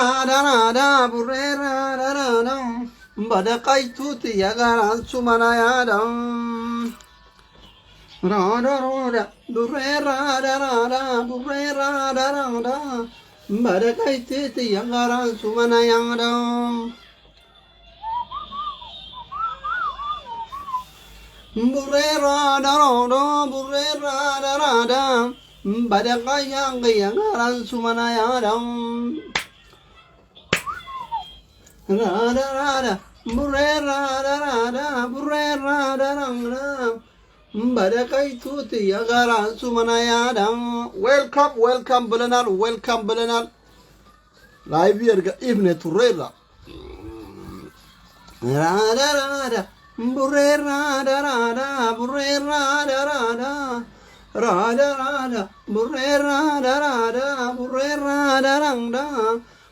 da burera da da bada kaituti yagaran sumana yadam ra da burera da burera da bada kaituti yagaran sumana yadam burera da bada kayang yagaran sumana yadam Rada, burera, burera, badakai tuti yagaran sumanayadam. Welcome, Belenal. Live here, Ibn Turela. Rada, burera, burera,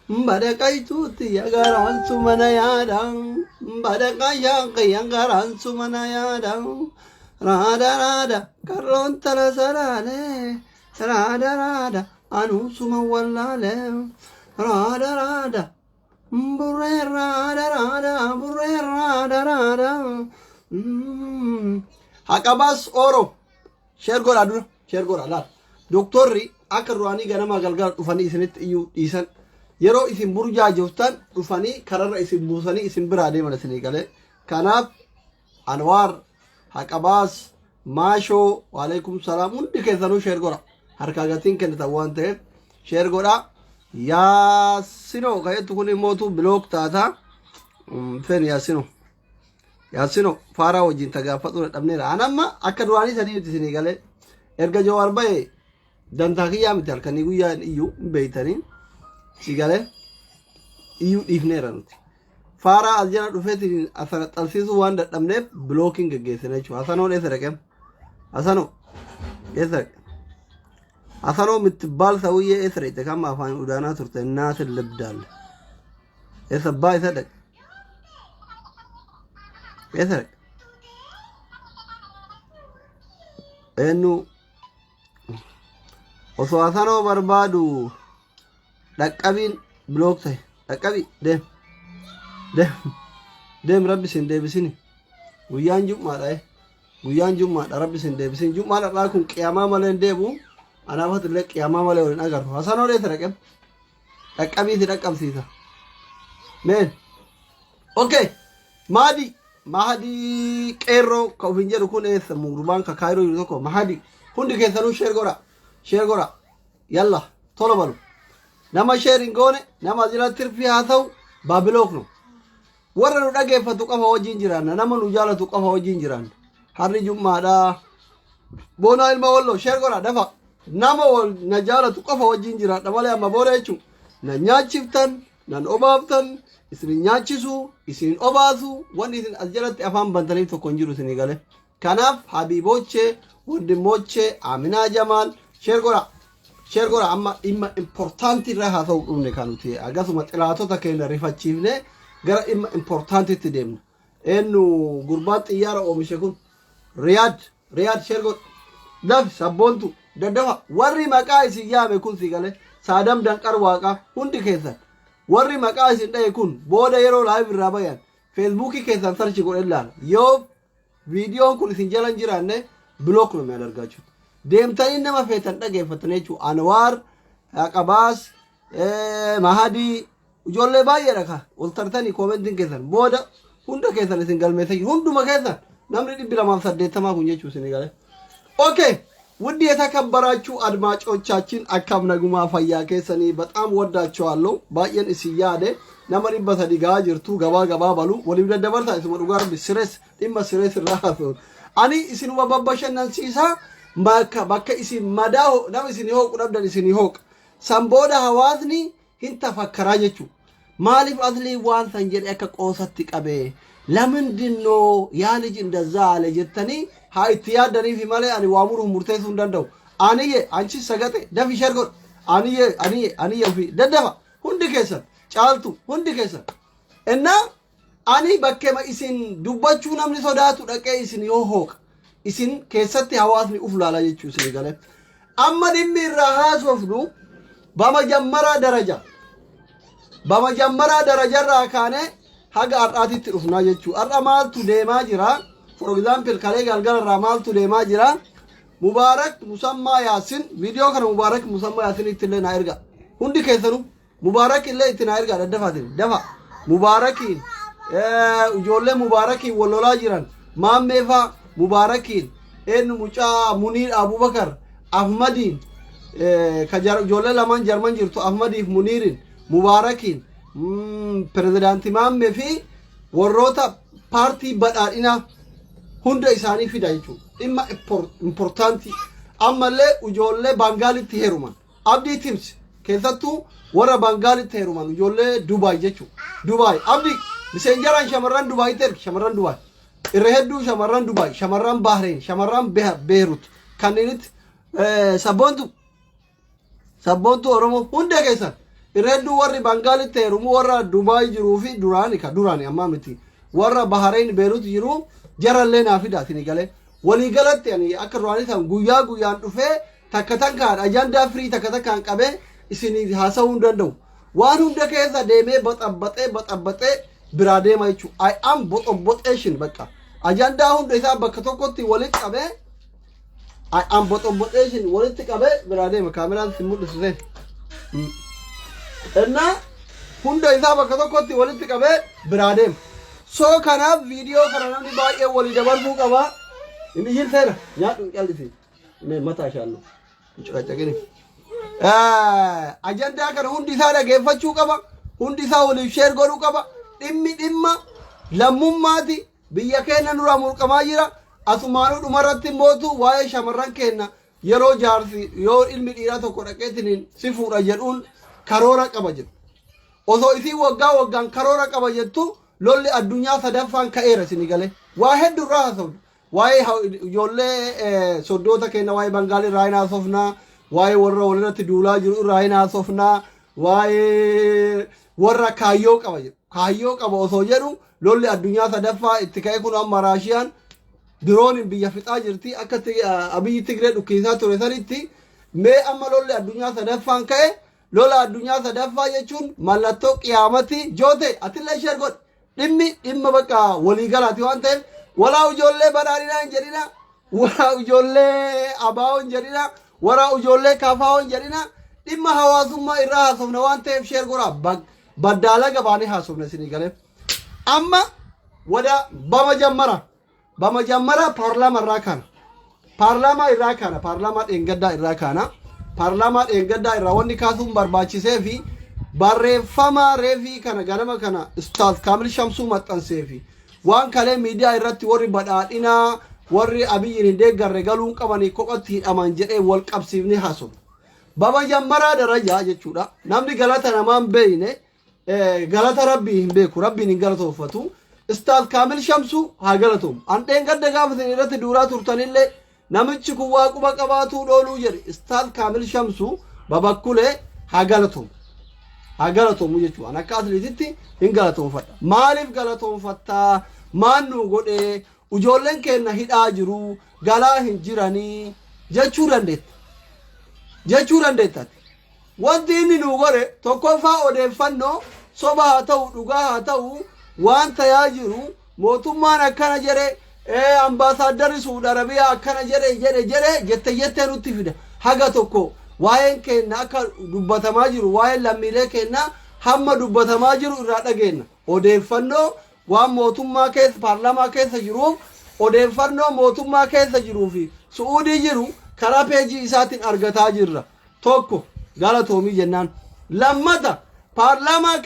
Badakai tuti yagaran sumanayadang Badakai yagaran sumanayadang Rada Karlon talasarale Rada anu sumawalale Rada burera Hakabas oro Shergora lar Doktorri akka ruani ganama galgal ufani isinit iyu isan yeroo isin burjaa jooftan dhufanii kararra isin buusanii isin biraa deeman isinii galee kanaaf Anwaar Haqabaas Maashoo waalaikum salaam hundi keessanuu sheer godha harkaa gatiin kennitan waan ta'eef sheer godha Yaasinoo ka'eetu kun immootu bilook taata fen Yaasinoo faaraa wajjin tagaaffaxuu dhabneera anamma akka duraanii sadii isinii galee erga Jawaar ba'e dantaa kiyyaa miti halkanii guyyaa iyyuu hin beeytanii sigale iyu ifneera nuti fara aljana dhufeetiin asana xalsiisu waan dadhabneef blocking geggeessina jechuudha asanoon eessa dhaqem asanoo mitbaal sawiyye eessa dhaqe kama afaan udaanaa turte naatin libdaal eessa baa isa dhaqe eessa dhaqe eenyu osoo asanoo barbaadu dhaqqabiin block ta'e dhaqqabi deem rabbi sin deebisini guyyaan jummaadha rabbi sin deebisini jummaadha kun qiyaamaa malee hin deebu anaafat illee qiyaamaa malee waliin agarru hasanoo dheessa dhaqem dhaqqabiiti dhaqqabsiisa meen okay mahadi qeerroo ka ufin jedhu kun eessa mugurbaan ka kaayiroo jiru tokko mahadi hundi keessanuu sheer godha yalla tola balu nama sharing goone nama jira tirfi haa ta'u baabilookno warra nu dhageeffatu qafa wajjin jiraanna nama nu jaalatu qafa wajjin jiraanna harri jummaadha boonaa ilma walloo sheer godha dafa nama na jaalatu qafa wajjin jiraadha malee amma booda jechuun na nyaachiftan nan obaaftan isin nyaachisu isin obaasu wanni isin as jalatti afaan bantaniif tokko hin jiru isinii galee kanaaf habiiboochee wandimoochee Aminaa Jamaal sheer godha amma dhimma importanti irraa haa ta'u dhumne kanuti akkasuma xilaatota keenya rifachiifne gara dhimma importantitti deemna eenyu gurbaan xiyyaara oomishe kun Riyaad sheer godha lafi sabboontu daddafa warri maqaa isin yaame kun si galee saadam danqar waaqaa hundi keessan warri maqaa isin dhaye kun booda yeroo live irraa bayan feesbuukii keessan sarchi godhe ilaala yoo viidiyoon kun isin jalan jiraanne bilook nu meel argaachu deemtanii nama feetan dhageeffatan jechuudha Anwaar Haqabaas Mahadi ijoollee baay'eedha ka ol tartanii koomentiin keessan booda hunda keessan isin galmeessan hunduma keessan namni 280 kun jechuu isin galee okay ውድ የተከበራችሁ አድማጮቻችን አካምነጉማ ፈያ ከሰኒ በጣም ወዳችኋለሁ ባየን እስያደ ነመሪ በሰዲጋ ጅርቱ ገባ ባሉ ወሊብ ደደበርታ እስመዱ ጋር ቢስረስ ዲመስረስ ራሱ አኒ እስኑ በበበሸነን ሲሳ ባከ እሲ መዳው ነም እስኒ ሆቅ ደብደን እስኒ ሆቅ ሰምቦዳ ሐዋዝኒ ሂንተፈከራ ጀቹ ማሊፍ አዝሊ ዋን ሰንጀል ያከቆሰት ቀበ ለምንድን ነው ያ ልጅ እንደዛ አለ ጀተኒ ሃይቲያ ደሪፍ ማለ አኒ ዋሙሩ ሙርቴሱ እንደንደው አንዬ አንቺ ሰገጤ ደፍ ይሸርጎ አንዬ ፊ ደደባ ሁንዲ ከሰን ጫልቱ ሁንዲ ከሰን እና አኒ በከመ ኢሲን ዱባቹ ናምኒ ሶዳቱ ደቀ ኢሲን ዮሆቅ ኢሲን ከሰት ሐዋስኒ ኡፍላላ ጀቹ ሲገለ አመን ሚራሃስ ወፍዱ በመጀመሪያ ደረጃ bamajammaraa darajarraa kaane haga har'aatitti dhufnaa jechuu. Har'a maaltu deemaa jira? For example kalee galgalarraa maaltu deemaa jira? Mubaarak Musammaa Yaasin viidiyoo kana Mubaarak Musammaa Yaasin itti illee naa erga. Hundi keessanuu Mubaarak illee itti naa erga daddafaatiin dafa. Mubaarakiin ijoollee Mubaarakiin wal lolaa jiran maammeefaa Mubaarakiin eenyu mucaa Muniir Abubakar Ahmadiin ijoollee lamaan Jarman jirtu Ahmadiif Muniirin Mubaarakiin pirezidaantii maammee fi warroota paartii badhaadhinaa hunda isaanii fida jechuudha. Dhimma importantii ammallee ijoollee Bangaalitti heeruman Abdii Timsi keessattuu warra Bangaalitti heeruman ijoollee Dubaay jechuudha. Dubaay Abdii miseenjaraan shamarran Dubaayitti ergi shamarran Dubaay irra hedduu shamarran Dubaay shamarran Bahreen shamarran Beerut kanneenitti sabboontu Oromoo hunda keessan irra hedduu warri Bangaalitti heerumu warra Dubaay jiruu fi duraani ammaa miti warra Bahreen Beerut jiru jarallee naa fidaatini galee walii galatti ani akka duraanii ta'an guyyaa guyyaan dhufee takka takkaan ajandaa firii takka takkaan qabee isinii haasa'uu hin danda'u. Waan hunda keessa deemee baxabbaxee biraa deema jechuudha. I am boxoboxeeshin bakka. Ajandaa hunda isaa bakka tokkotti walitti qabee I am boxoboxeeshin walitti qabee biraa deema. Kaameraan si mul'isu ta'e. Innaa hunda isaa bakka tokkotti walitti qabee biraa deema. So kanaaf viidiyoo kana namni baay'ee walii dabarsuu qaba. Inni jirteera nyaadhu callisi. Inni mataa shaallu. Caqacaqini. Ajandaa kana hundi isaa dhageeffachuu qaba. Hundi isaa waliif sheer godhuu qaba. Dhimma lammummaati biyya keenya nurraa mulqamaa jira. Asumaanuu dhumarratti mootu waa'ee shamarran keenya yeroo jaarsi yoo ilmi dhiiraa tokko dhaqeetiin si fuudha jedhuun karoora qaba jedhu. Osoo isii waggaan karoora qaba jettu lolli addunyaa sadaffaan ka'eera isin galee. Waa hedduu irraa haasofna. Waa'ee ijoollee soddoota keenya waa'ee Bangaalii irraa hin haasofnaa. Waa'ee warra walirratti duulaa jiru irraa hin haasofnaa. Waa'ee warra kaayyoo qaba jedhu. Kaayyoo qaba osoo jedhu lolli addunyaa sadaffaa itti ka'e kun amma Raashiyaan diroon biyya fixaa jirti akka Abiyyi Tigree dhukkisaa ture sanitti mee amma lolli addunyaa sadaffaan ka'e lola addunyaa sadaffaa jechuun mallattoo qiyaamati joote atillee sheer godhe dhimma bakka waliigalaati waan ta'eef walaa ijoollee badhaadhinaa hin jedhina walaa ijoollee abaa'oo hin jedhina warra ijoollee kaafaa hin jedhina dhimma hawaasummaa irraa haasofna waan ta'eef sheer godhaa baddaala gabaanii haasofna isinii galee amma wada bamajammara paarlaamaa irraa kana paarlaamaa dheengaddaa irraa kana paarlaamaa dheengaddaa irraa wanni kaasuun barbaachisee fi barreeffama reefii kana ganama kana Ustaaz Kaamil Shamsuu maxxansee fi waan kalee miidiyaa irratti warri badhaadhinaa warri Abiyyiin hin deeggarre galuun qabanii kophatti hidhaman jedhee wal qabsiifni haasofna. Bamajammaraa darajaa jechuudha. Namni galata namaan beeyne galata rabbii hin beeku rabbiin hin galatoofatu. Ustaaz Kaamil Shamsuu haa galatoom. An dheengadda gaafatin irratti duuraa turtanillee namichi kun waa quba qabaatuu dhooluu jedhe. Ustaaz Kaamil Shamsuu babakkulee haa galatoom. Haa galatoomu jechuudha. An akka asliititti hin galatoonfadha. Maaliif galatoonfattaa? Maan nu godhee? Ijoolleen keenya hidhaa jiru galaa hin jiranii jechuu dandeettati. Wanti inni nu godhe tokkoffaa odeeffannoo soba haa ta'u dhugaa haa ta'u waan ta'aa jiru mootummaan akkana jedhe ambaasaaddarri Suudi Arabiyaa akkana jedhe jettee nutti fida. Haga tokko waa'een keenya akka dubbatamaa jiru waa'een lammiilee keenya hamma dubbatamaa jiru irraa dhageenya. Odeeffannoo waan mootummaa keessa paarlaamaa keessa jiruuf odeeffannoo mootummaa keessa jiruu fi Suudii jiru karaa peejii isaatiin argataa jirra. Tokko galatoomii jennaan. Lammata paarlaamaa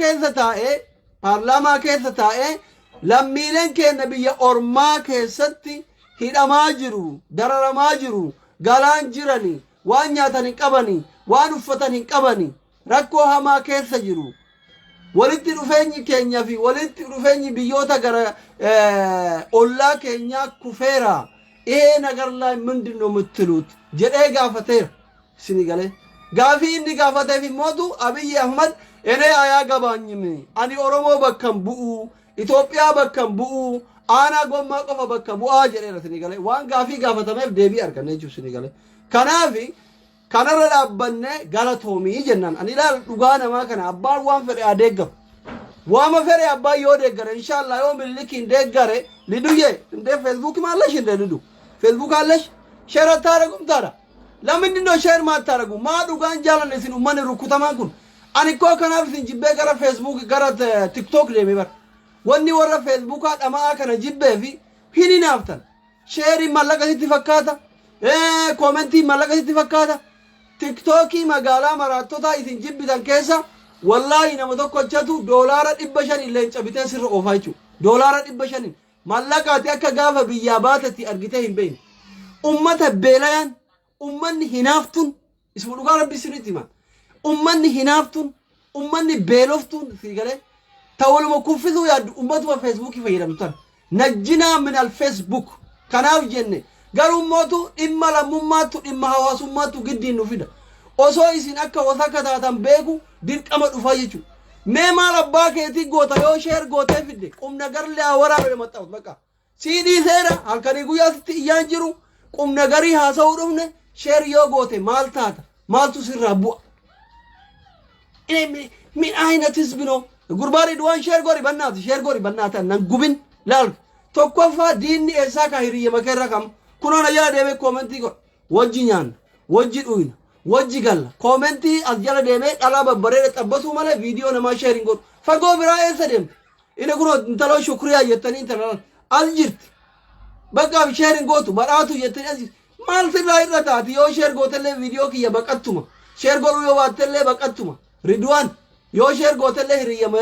keessa taa'ee lammiileen keenya biyya ormaa keessatti hidhamaa jiru, dararamaa jiru, galaan jiranii, waan nyaatan hin qabanii, waan uffatan hin qabanii, rakkoo hamaa keessa jiru. Walitti dhufeenyi keenya fi walitti dhufeenyi biyyoota gara ollaa keenyaa kufeera. Nagarlaa mindinno muttiluut jedhee gaafateera. Isinii galee gaafii inni gaafateef immootu Abiyyi Ahmad enee ayaa gabaanyime ani Oromoo bakkan bu'u Itoophiyaa bakkan bu'u aanaa gommaa qofa bakka bu'aa jedheera. Isinii galee waan gaafii gaafatameef deebii arganne jechuudha. Isinii galee kanaafi kanarra dhaabbanne galatoomii jennan ani ilaal dhugaa namaa kana abbaan waan fedhe adeeggamu waama fedhe abbaan yoo deeggare inshallah yoo millikiin deeggare liduyye indee Facebook maallash indee lidu Facebook allash share taarakum taara lamindi no share ma taaragu ma dhugaan jaalanne isin ummanni rukutamaan kun ani koo kanaaf isin jibbee gara Facebook gara TikTok deeme bar wanni warra Facebook dhamaa kana jibbee fi hininaaftan share mallaqa sitti fakkaata commenti mallaqa sitti fakkaata TikTok magaalaa maraattotaa isin jibbitan keessa wallahi nama tokko achatu $500 illee cabitee sirra oofaa jechuudha. $500 mallaqaati akka gaafa biyyaa baatatti argitee hin beekne. Ummata beelayaan ummanni hinaaftun ismu dhugaa rabbi sirriitti himaa. Ummanni hinaaftun ummanni beeloftuun si galee ta'uluma kuffisuu yaaddu ummatuma Facebook fayyadamtan. Najjinaa min al Facebook kanaaf jenne garuu mootu dhimma lammummaattu dhimma hawaasummaattu giddiin nu fida. Osoo isin akka wasaka taatan beeku dirqama dhufaa jechuudha. Mee maal abbaa keetii goota yoo sheer gootee fidde qubna garlee waraabee maxxansu bakka. Siidii seera halkanii guyyaa sitti iyyaan jiru qubna garii haasa'uu dhufne sheer yoo goote maal taata maaltu sirraa bu'a. Min ayinatis binoo gurbaarii duwaan sheer gori bannaata nan gubin laal tokkoffaa diinni eessaa ka hiriyyama keerra kam kunoon ayyaana deemee koomentii godha wajji nyaanna wajji dhuyna wajji galla koomentii as jala deemee dhalaa babbareeda xabbasuu malee viidiyoo namaa sheeriin godhu fagoo biraa eessa deemte inni kunoo intaloo shukriyaa jettanii intalaan as jirti bakkaaf sheeriin gootu badhaatu jettanii as jirti maal sirraa irra taati yoo sheer gootellee viidiyoo kiyya baqattuma sheer godhuu yoo baattellee baqattuma ridwaan yoo sheer gootellee hiriyyama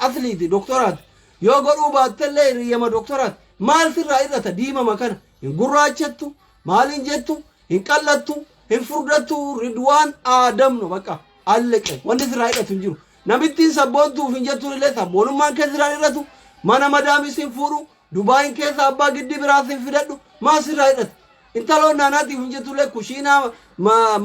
atliiti doktoraati yoo godhuu baattellee hiriyyama doktoraati maal sirraa irrata diimama kana hin gurraachattu maaliin jettu hin qallattu hin furdattu ridwaan aadamno bakka alleqe wanti sirraa irratu hin jiru namittiin sabboontuuf hin jettuun illee sabboonummaan kee sirraa irratu mana madaamis hin fuudhu dubaayin keessa abbaa giddii biraas hin fidadhu maa sirraa irratu intaloon naanaatiif hin jettullee kushiinaa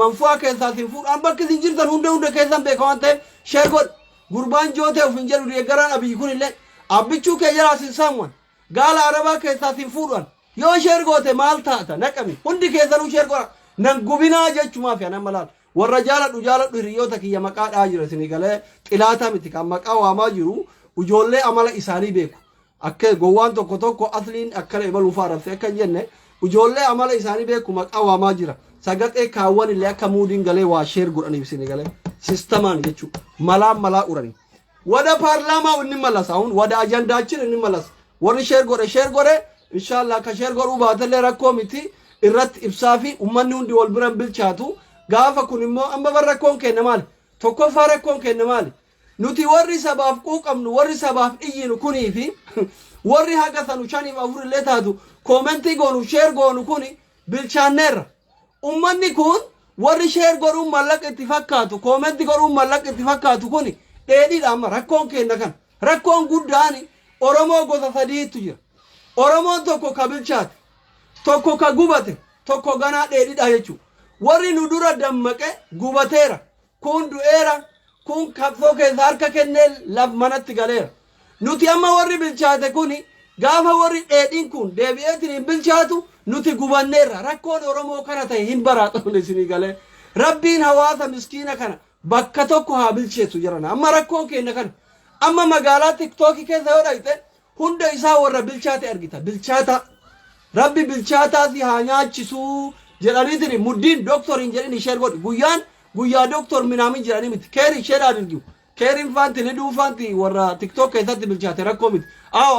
manfu'aa keessaas hin fuudhu an bakki isin jirtan hunda keessan beeka waan ta'eef sheer godha gurbaan jootee of hin jedhu deeggaraan abiyyi kun illee abbichuu kee jalaas hin saamwan gaala arabaa keessaas hin fuudhan yoo sheer goote maal taata naqami hundi keessanuu sheer godha nan gubinaa jechumaa fi anan malaal warra jaaladhu hiriyoota kiyya maqaa dhaa jira isin galee xilaataa miti kan maqaa waamaa jiru ijoollee amala isaanii beeku akka gowwaan tokko asliin akkana ibaluu faarafte akka jenne ijoollee amala isaanii beeku maqaa waamaa jira sagaxee kaawwan illee akka muudiin galee waa sheer godhaniif isin galee sistamaan jechuudha malaa uranii wada paarlaamaa inni malasa hun wada ajandaachin inni malasa warri sheer godhe inshallah ka sheer godhuu baatellee rakkoo miti irratti ibsaa fi ummanni hundi wal biran bilchaatu gaafa kun immoo amma bar rakkoon kenna maali tokkoffaa rakkoon kenna maali nuti warri sabaaf quuqamnu warri sabaaf iyyinu kunii fi warri haga sanu 5-4 illee taatu koomentii goonu sheer goonu kuni bilchaanneerra ummanni kun warri sheer godhuun mallaqa itti fakkaatu koomentii godhuun mallaqa itti fakkaatu kuni dheedhiidha amma rakkoon kenna kan rakkoon guddaani oromoo gosa sadiitu jira oromoon tokko ka bilchaate tokko ka gubate tokko ganaa dheedhiidha jechuudha warri nu dura dammaqe gubateera kun du'eera kun kabsoo keessa harka kennee laf manatti galeera nuti amma warri bilchaate kuni gaafa warri dheedhiin kun deebi'eetiin hin bilchaatu nuti gubanneerra rakkoon oromoo kana ta'e hin baraatamu isinii galee rabbiin hawaasa miskiina kana bakka tokko haa bilcheessu jirana amma rakkoon keenya kana amma magaalaa tiktookii keessa yoo dhaqxe hunda isaa warra bilchaate argita bilchaata rabbi bilchaataasi haa nyaachisuu jedhaniitiin muddiin doktoriin jedhini sheer godhi guyyaa doktor minaamin jedhanii miti keeri sheer adirgiu keerin faanti liduu faanti warra tiktok keessatti bilchaate rakkoo miti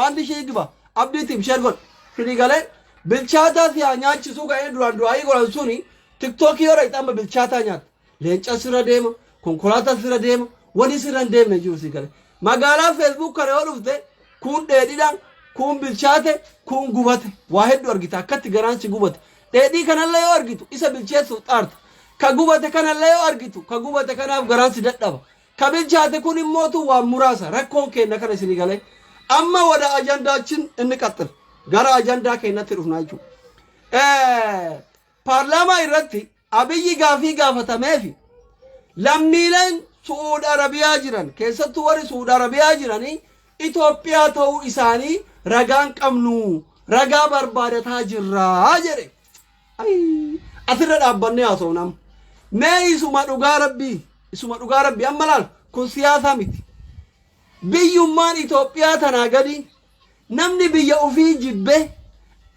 anti ishee giba abdiitiif sheer godhi fini galee bilchaataasi haa nyaachisuu ga'ee duraan du'aayii godhan suni tiktookii yoo dhaqxe amma bilchaataa nyaata leenca sirra deema konkolaataa sirra deema wani sirra hin deemne jiru si galee magaalaa Facebook kana yoo dhufte kun dheedhiidhaan kun bilchaate kun gubate waa hedduu argita akkatti garaansi gubate dheedhii kanallee yoo argitu isa bilcheessuuf xaarta ka gubate kanallee yoo argitu ka gubate kanaaf garaansi dadhaba ka bilchaate kun immootu waan muraasa rakkoon kenna kana isinii galee amma wada ajandaachin inni qaxxil gara ajandaa keenyatti dhufnaa jechuudha paarlaamaa irratti abiyyi gaafii gaafatameefi lammiileen Suud Arabiyaa jiran keessattuu warri Suud Arabiyaa jiranii Itoophiyaa ta'uu isaanii ragaan qabnu ragaa barbaadataa jirraa jedhe asirra dhaabbannee haasofnam mee isuma dhugaa rabbii amma laal kun siyaasaa miti biyyummaan Itoophiyaa tanaa gadi namni biyya ofii jibbe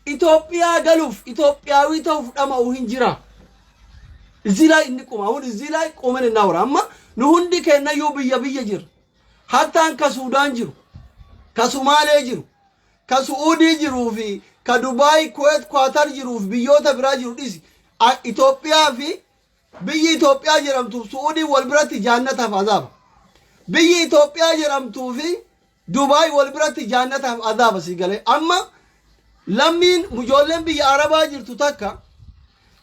Itoophiyaa galuuf Itoophiyaawii ta'uuf dhama'u hin jira zilaa inni quma hundi zilaa qomene naawra amma nu hundi kennayyuu biyya jira hattaan ka Suudaan jiru ka Sumaalee jiru ka Suudii jiruu fi ka Dubaay Kuwait Qatar jiruu fi biyyoota biraa jiru dhisi Itoophiyaa fi biyyi Itoophiyaa jedhamtu Suudii wal biratti jaannataaf azaaba biyyi Itoophiyaa jedhamtuu fi Dubaay wal biratti jaannataaf azaaba si galee amma lammiin mujoolleen biyya Arabaa jirtu takka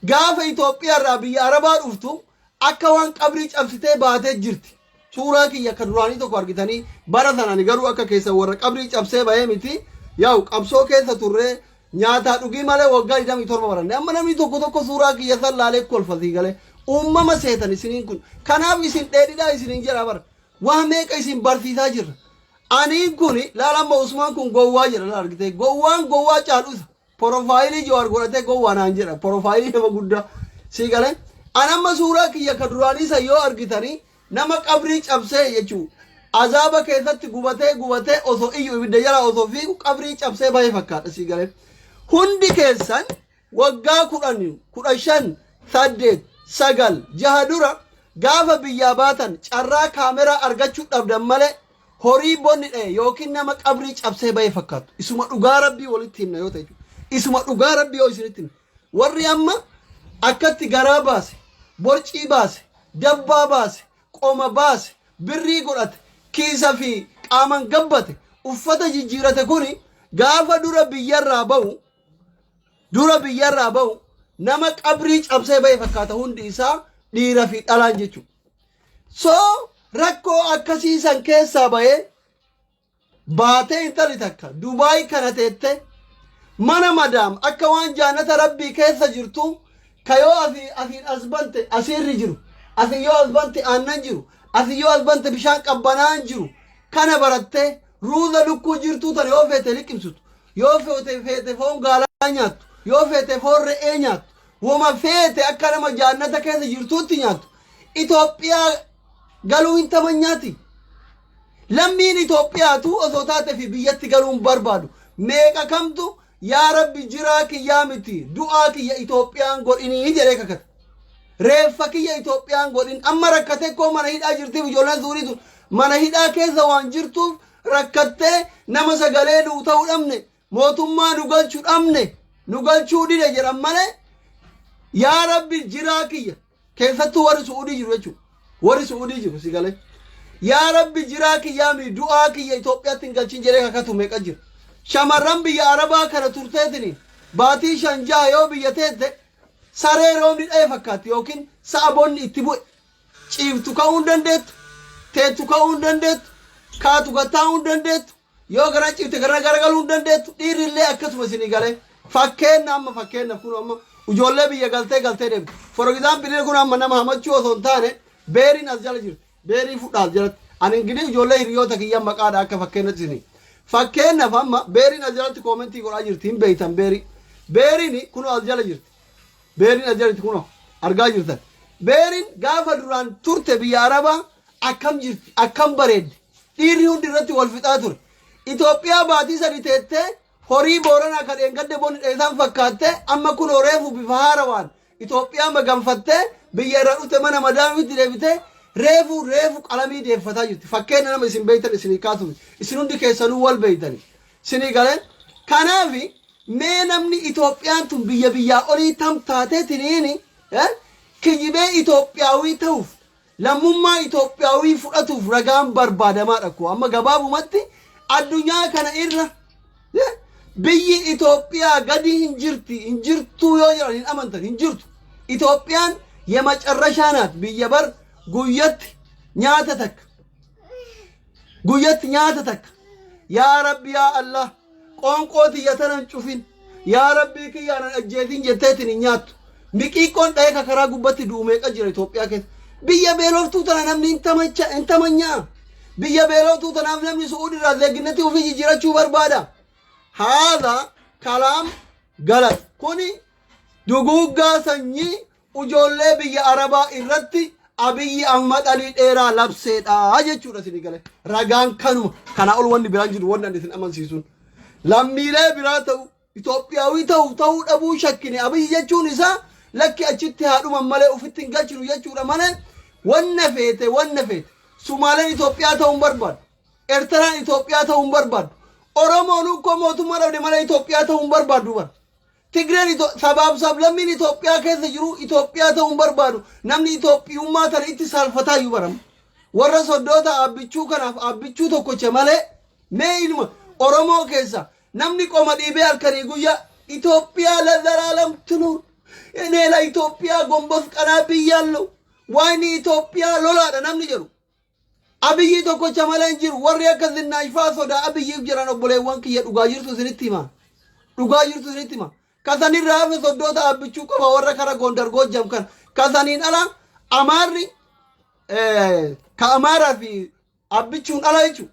gaafa Itoophiyaa irraa biyya Arabaa dhuftu akka waan qabrii cabsitee baatee jirti suuraa kiyya ka duraanii tokko argitanii bara sanani garuu akka keessa warra qabrii cabsee bahee miti yaa'u qabsoo keessa turree nyaataa dhugii malee waggaa 27 baranne amma namni tokko suuraa kiyya san laalee kolfatii galee uumama seetan isiniin kun kanaaf isin dheedhidhaa isiniin jedha bara waa meeqa isin barsiisaa jirra aniin kun laalamma Usmaan kun gowwaa jedha argite gowwaa caalusa profaayilii Jawaar godhatee gowwaa naan jedha profaayilii nama guddaa si galee anamma suuraa kiyya ka duraanii san yoo argitanii nama qabrii cabsee jechuu azaaba keessatti gubatee osoo iyyuu ibidda jala osoo fiigu qabrii cabsee bahee fakkaata si galee hundi keessan waggaa 10 15 8 9 6 dura gaafa biyyaa baatan carraa kaameraa argachuu dhabdan malee horii bonni dhee yookiin nama qabrii cabsee bahee fakkaatu isuma dhugaa rabbii walitti himna yoo ta'e isuma dhugaa rabbii yoo isinitti himna warri amma akkatti garaa baase borcii baase dabbaa baase qoma baase birrii godhate kiisa fi qaaman gabbate uffata jijjiirate kuni gaafa dura biyyarraa ba'u nama qabrii cabsee bahee fakkaata hundi isaa dhiira fi dhalaan jechuudha. So rakkoo akkasiisan keessaa bahee baatee intalli takka Dubaay kana teette mana madaam akka waan jaannata rabbii keessa jirtu kayoo asiin asbante asirri jiru asin yoo asbante aannan jiru asin yoo asbante bishaan qabbanaan jiru kana barattee ruuza lukkuu jirtuu tan yoo feete liqimsitu yoo feete foon gaalaa nyaattu yoo feete foon re'ee nyaattu wama feete akka nama jaannata keessa jirtuutti nyaattu Itoophiyaa galuu hin tamanyaati lammiin Itoophiyaatu osoo taate fi biyyatti galuun barbaadu meeqa kamtu yaa rabbi jiraa kiyyaa miti du'aa kiyya Itoophiyaan godhinii jedhee kakata reeffa kiyya Itoophiyaan godhin amma rakkatee koo mana hidhaa jirtiif ijoolleen suurii sun mana hidhaa keessa waan jirtuuf rakkattee nama sagalee nuu ta'uu dhabne mootummaa nu galchuu dhabne nu galchuu dide jedhan malee yaa rabbi jiraa kiyya keessattuu warri Suudii jiru jechuudha warri Suudii jiru si galee yaa rabbi jiraa kiyyaa mi du'aa kiyya Itoophiyaatti hin galchin jedhee kakatu meeqa jira shamarran biyya Arabaa kana turteetini baatii 5 yoo biyya teette saree roobni dha'ee fakkaatti yookiin sa'a bonni itti bu'e ciiftu ka'uu hin dandeettu teettu ka'uu hin dandeettu kaatu gattaa'uu hin dandeettu yoo gara ciifte garagaluu hin dandeettu dhiirrillee akkasuma isinii galee fakkeenya kun amma ijoollee biyya galtee deemte for example kun amma nama hamachuu osoo hin taane beeriin as jala jirti beerii fudhaas jalatti ani ingilii ijoollee hiriyoota kiyya maqaadha akka fakkeenyatti isinii fakkeenyaaf amma beeriin as jalatti koomentii godhaa jirti hin beeytan beeriin kun as jala jirti beeriin as jalatti kun argaa jirtan beeriin gaafa duraan turte biyya Arabaa akkam jirti akkam bareeddi dhiirri hundi irratti wal fixaa ture Itoophiyaa baatii sadi teettee horii Booranaa kan dheengadde bonni dheesaan fakkaatte amma kun reefu bifa haarawaan Itoophiyaa maganfattee biyya irra dhufte mana madaamitti deebitee reefu qalamii deeffataa jirti fakkeenya nama isin beeytan isinii kaasuuf isin hundi keessanuu wal beeytani isinii galeen kanaafi mee namni Itoophiyaan tun biyyaa olii tam taateetiniini kijibee Itoophiyaawii ta'uuf lammummaa Itoophiyaawii fudhatuuf ragaan barbaadamaadha ko amma gabaabumatti addunyaa kana irra biyyi Itoophiyaa gadi hin jirtu yoo jedhan hin amantan hin jirtu Itoophiyaan የመጨረሻ ናት ብዬ በር ጉየት ኛተተክ ያ ረቢ ያ አላህ ቆንቆት የተነንጩፊን ያ ረቢ ከያነን እጀቲን ጀተትን ኛቱ ሚቂቆን ዳይ ከከራ ጉበት ዱሜ ቀጅረ ኢትዮጵያ ከት ብዬ ቤሎፍቱ ተናምኒ እንተመኛ ብዬ ቤሎፍቱ ተናምኒ ሱዑድ ራዘግነቱ ፍጂ ጅራቹ በርባዳ هذا كلام غلط كوني دوغوغا سني ujoollee biyya arabaa irratti Abiyyi Ahmad Ali dheeraa labseedha jechuudha sini gale ragaan kanuma kana ol wanni biraan jiru wanni isin amansiisuun lammiilee biraa ta'u Itoophiyaawii ta'uu dhabuu shakkine Abiyyi jechuun isaa lakki achitti haadhuma malee ofitti hin galchinu jechuudha malee wanna feete Sumaaleen Itoophiyaa ta'uu hin barbaadu Eertiraan Itoophiyaa ta'uu hin barbaadu Oromoon ukkoo mootummaa dhabde malee Itoophiyaa ta'uu hin barbaadu bara Tigreen sablammiin Itoophiyaa keessa jiru Itoophiyaa ta'uu hin barbaadu namni Itoophiyummaa tana itti saalfataa iyyuu barama warra soddoota abbichuu kanaaf abbichuu tokkocha malee mee ilma Oromoo keessa namni qoma dhiibee halkanii guyyaa Itoophiyaa ለዘላለም ትኑር እኔ ለኢትዮጵያ ጎንበስ ቀና ብያለሁ ዋይኒ ኢትዮጵያ ሎላዳ namni jedhu Abiyyi tokkocha malee hin jiru warri akkasina ifaa sodaa Abiyyi jiran obboleewwan kiyya dhugaa jirtu isinitti hima kasanin raafe soddoota abbichuu qofa warra kara Gondar Gojjam kan kasanin ala Amaarri ka Amaaraa fi abbichuun ala jechu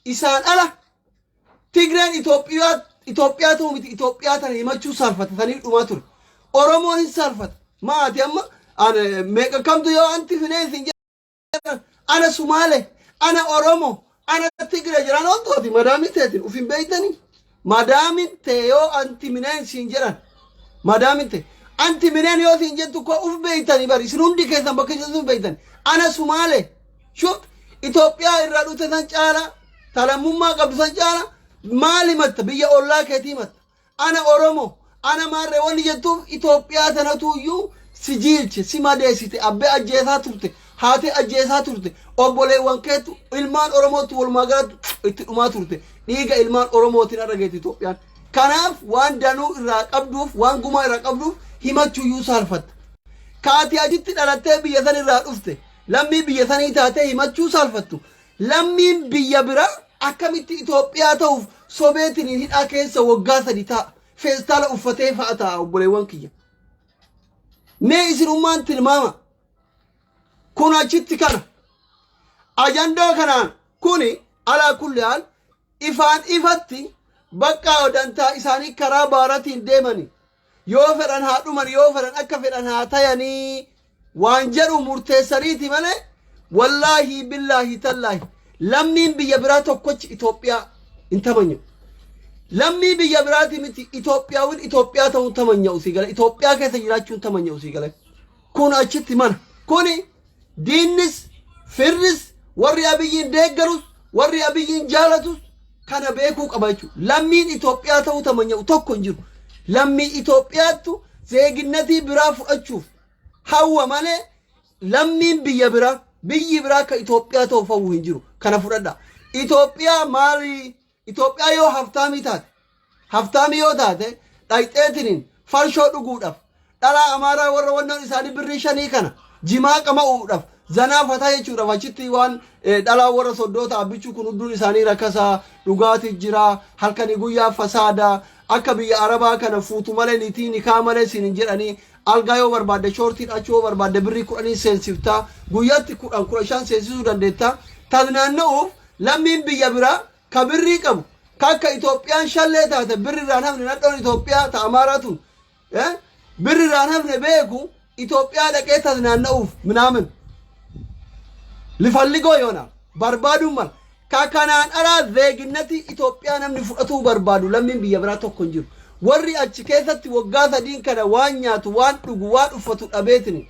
isaan ala Tigreen Itoophiyaa ta'uu miti Itoophiyaa tana himachuu saalfata sanii dhumaa ture Oromoon hin saalfata maati amma meeqa kamtu yoo anti fineensi ana Sumaalee ana Oromoo ana Tigree jiran ontooti madaamin teetin ufin beeytanii madaamin tee yoo anti mineen siin jedhan madaamin tee anti mineen yoo siin jettu ko uf beeytanii bari isin hundi keessan bakka jirtu beeytanii ana Sumaalee shuf Itoophiyaa irraa dhute san caala talammummaa qabdu san caala maali matta biyya ollaa keetii matta ana Oromoo ana maarree wanni jettuuf Itoophiyaa tanatu iyyuu si jiilche si madeessite abbee ajjeesaa turte haati ajjeesaa turte obboleewwan keetu ilmaan Oromootti walumaa galatti itti dhumaa turte dhiiga ilmaan Oromootiin argeeti Itoophiyaan kanaaf waan danuu irraa qabduuf waan gumaa irraa qabduuf himachuu iyyuu saalfatta kaati achitti dhalattee biyya san irraa dhufte lammii biyya sanii taatee himachuu saalfattu lammiin biyya biraa akkamitti Itoophiyaa ta'uuf sobeetiin hidhaa keessa waggaa 3 ta'a feestaala uffatee fa'a ta'a obboleewwan kiyya mee isinummaan tilmaama kun achitti kana ajandoo kanaan kuni alaa kulli haal ifaan ifatti bakka odantaa isaanii karaa baaratiin deemani yoo fedhan haa dhuman yoo fedhan akka fedhan haa tayanii waan jedhu murteessaniiti malee wallaahi billaahi tallaahi lammiin biyya biraa tokkochi Itoophiyaa hin tamanyu lammii biyya biraati miti Itoophiyaawin Itoophiyaa ta'uu tamanya'u si gala Itoophiyaa keessa jiraachuun tamanya'u si gala kun achitti mana kuni diinnis firris warri Abiyyiin deeggarus warri Abiyyiin jaalatus kana beekuu qaba jechuudha lammiin Itoophiyaa ta'uu tamanya'u tokko hin jiru lammii Itoophiyaattu zeeginnatii biraa fudhachuuf hawwa malee lammiin biyyi biraa ka Itoophiyaa ta'uu fawwu hin jiru kana fudhadha Itoophiyaa maali Itoophiyaa yoo haftaamii yoo taate dhayxeetiniin farshoo dhuguudhaaf dhalaa Amaaraa warra wannan isaanii birrii 5 kana jimaa qama'uudhaaf zanaafataa jechuudhaaf achitti waan dhalaa warra soddoota abbichuu kun hundun isaanii rakkasaa dhugaati jira halkanii guyyaa fasaada akka biyya Arabaa kana fuutu malee niitii nikaa malee siin jedhanii algaa yoo barbaadde shoortiin achoo barbaadde birrii 10 seensiftaa guyyaatti 10 seensisuu dandeetta taanaanna'uuf lammiin biyya biraa ka birrii qabu kakka Itoophiyaan shallee taate birrirraan hafne nadhoon Itoophiyaa ta Amaaraatuun birrirraan hafne beeku Itoophiyaa dhaqee taanaanna'uuf minaamin lifalligoo yoona barbaaduun mala kakanaan alaa zeeginnati Itoophiyaa namni fudhatuu barbaadu lammiin biyya biraa tokko hin jiru warri achi keessatti waggaa 3 kana waan nyaatu waan dhugu waan uffatu dhabeetini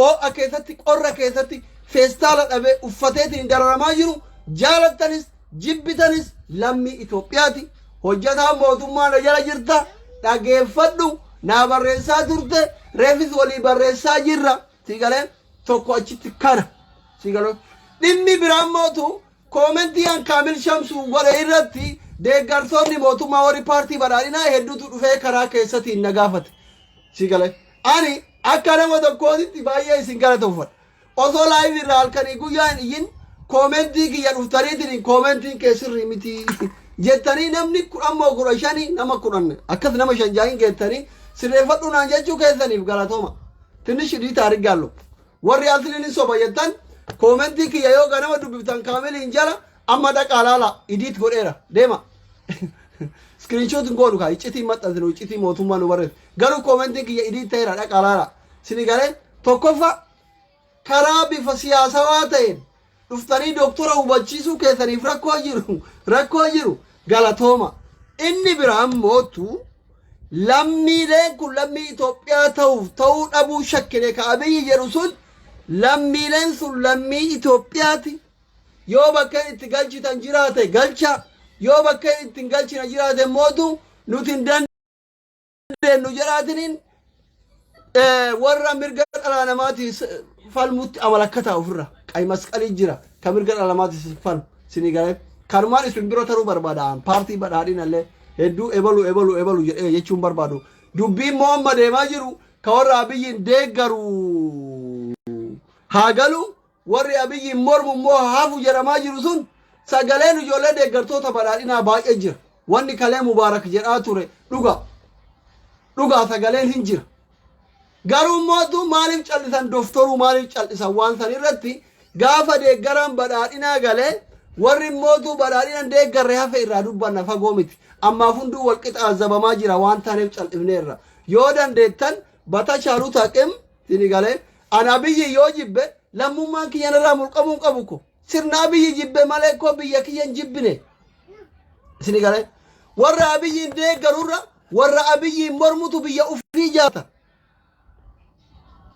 oo'a keessatti qorra keessatti feestaala dhabee uffateetiin dararamaa jiru jaalattanis jibbitanis lammii Itoophiyaati hojjetaa mootummaa na jala jirta dhageeffadhu naa barreessaa turte reefis walii barreessaa jirra sigalee tokko achitti kana sigalo dhimmi biraan mootu koomentiyan Kaamil Shamsuu godhe irratti deeggartoonni mootummaa warri paartii badhaadhinaa hedduutu dhufee karaa keessatti na gaafate sigalee ani akka nama tokkootti baay'ee isin galatoomfadha osoo laayivii irraa halkanii guyyaan iyyin komentii kiyya dhuftaniitiin komentiin keessirri miti jettanii namni 15 nama 10 akkas nama 5 jaahin geettanii sirreeffadhu naan jechuu keessaniif galatooma tinish dhiita argaallo warri altiliin soba jettan komentii kiyya yoo ganama dubbiftan Kaamiliin jala amma dhaqaalaala idiit godheera deema screenshot ngoonu ka iccitii maxxansinu iccitii mootummaa nu barreef garuu komentii kiyya idiit ta'eera dhaqaalaala Sinigale tokkofa karaa bifa siyaasawaa ta'een dhuftanii doktora hubachiisuu keessaniif rakkoo jiru galatooma. Inni biraan mootu lammiileen kun lammii Itoophiyaa ta'uu dhabuu shakkine ka Abiyyi jedhu sun lammiileen sun lammii Itoophiyaati. Yoo bakka itti galchitan jiraate galcha, yoo bakka itti galchina jiraate mootu nuti hin dandeenyu jedhaatiniin warra mirga dhala namaati falmutti amalakkata ofirra qay masqalii jira ka mirga dhala namaati falmu Sinigale kanumaan isin biroo taruu barbaadaan paartii badhaadhinallee hedduu ebalu jedhee jechuun barbaadu dubbiin Muhammad deemaa jiru ka warra Abiyyiin deeggaru haa galu warri Abiyyiin mormu immoo haafu jedhamaa jiru sun sagaleen ijoollee deeggartoota badhaadhinaa baay'ee jira. Wanni kalee Mubaarak jedhaa ture dhugaa sagaleen hin jira. Garuu mootu maaliif callisan doftoruu maaliif callisan waan san irratti gaafa deeggaraan badhaadhinaa galee warri mootu badhaadhinaan deeggarre hafe irraa dubbanna fagoo miti. Ammaaf hunduu walqixa azabamaa jira waan taaneef callifneerra. Yoo dandeettan bata shaaluu taqim Sinigale ana Abiyyi yoo jibbe lammummaan kiyyanirraa mulqamuun qabu ko sirna Abiyyi jibbe malee ko biyya kiyyan jibbine. Sinigale warra Abiyyiin deeggarurra warra Abiyyiin mormutu biyya ufii jaata.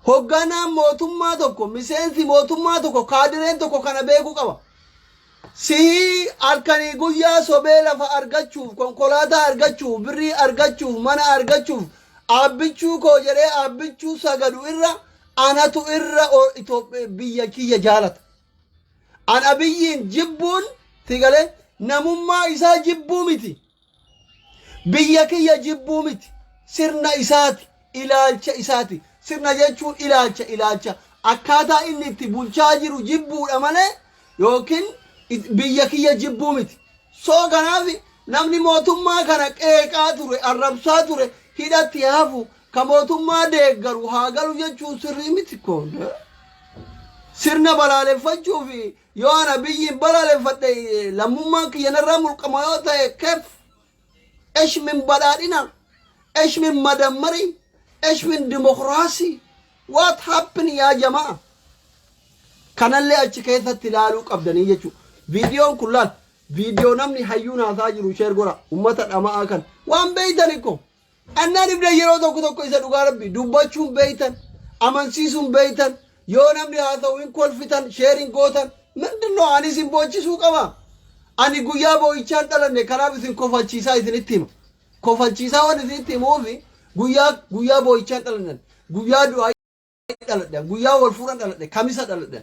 Hogganaan mootummaa tokko miseensi mootummaa tokko kaadireen tokko kana beekuu qaba. Sii halkanii guyyaa sobee lafa argachuuf konkolaataa argachuuf birrii argachuuf mana argachuuf abbichuu koo jedhee abbichuu sagadu irra anatu irra biyya kiyya jaalata. An Abiyyiin jibbuun Sinigale namummaa isaa jibbuu miti. Biyya kiyya jibbuu miti. Sirna isaati, ilaalcha isaati. Sirna jechuun ilaalcha akkaataa inni itti bulchaa jiru jibbuudha malee yookiin biyya kiyya jibbuu miti. Soo kanaaf namni mootummaa kana qeeqaa ture arrabsaa ture hidhatti hafu ka mootummaa deeggaru haa galu jechuun sirrii miti koon. Sirna balaaleffachuuf yoo ana Abiyyiin balaaleffadhe lammummaan kiyyanirraa mulqama yoo ta'e keef esh min badhaadhina esh min madammari ايش من ديمقراطي وات هابن يا جماعه كان اللي اتشكيت تلالو قبدني يجو فيديو كلال فيديو نمني حيونا تاجرو شير غورا امه اما كان وان بيتنكم انا نبدا يرو دوكو اذا دوغاربي دوباچون بيتن امانسيسون بيتن يو نمني هذا وين كل فتن شيرين غوتن مندنو اني سيمبوچسو قبا اني غيا بويچان دلنه كرابسين كوفاچيسا اذنتيم كوفاچيسا ودزيتيموفي guyyaa boo'ichaan dhaladhan guyyaa du'aa dhaladhan guyyaa wal fuudhan dhaladhe kamisa dhaladhan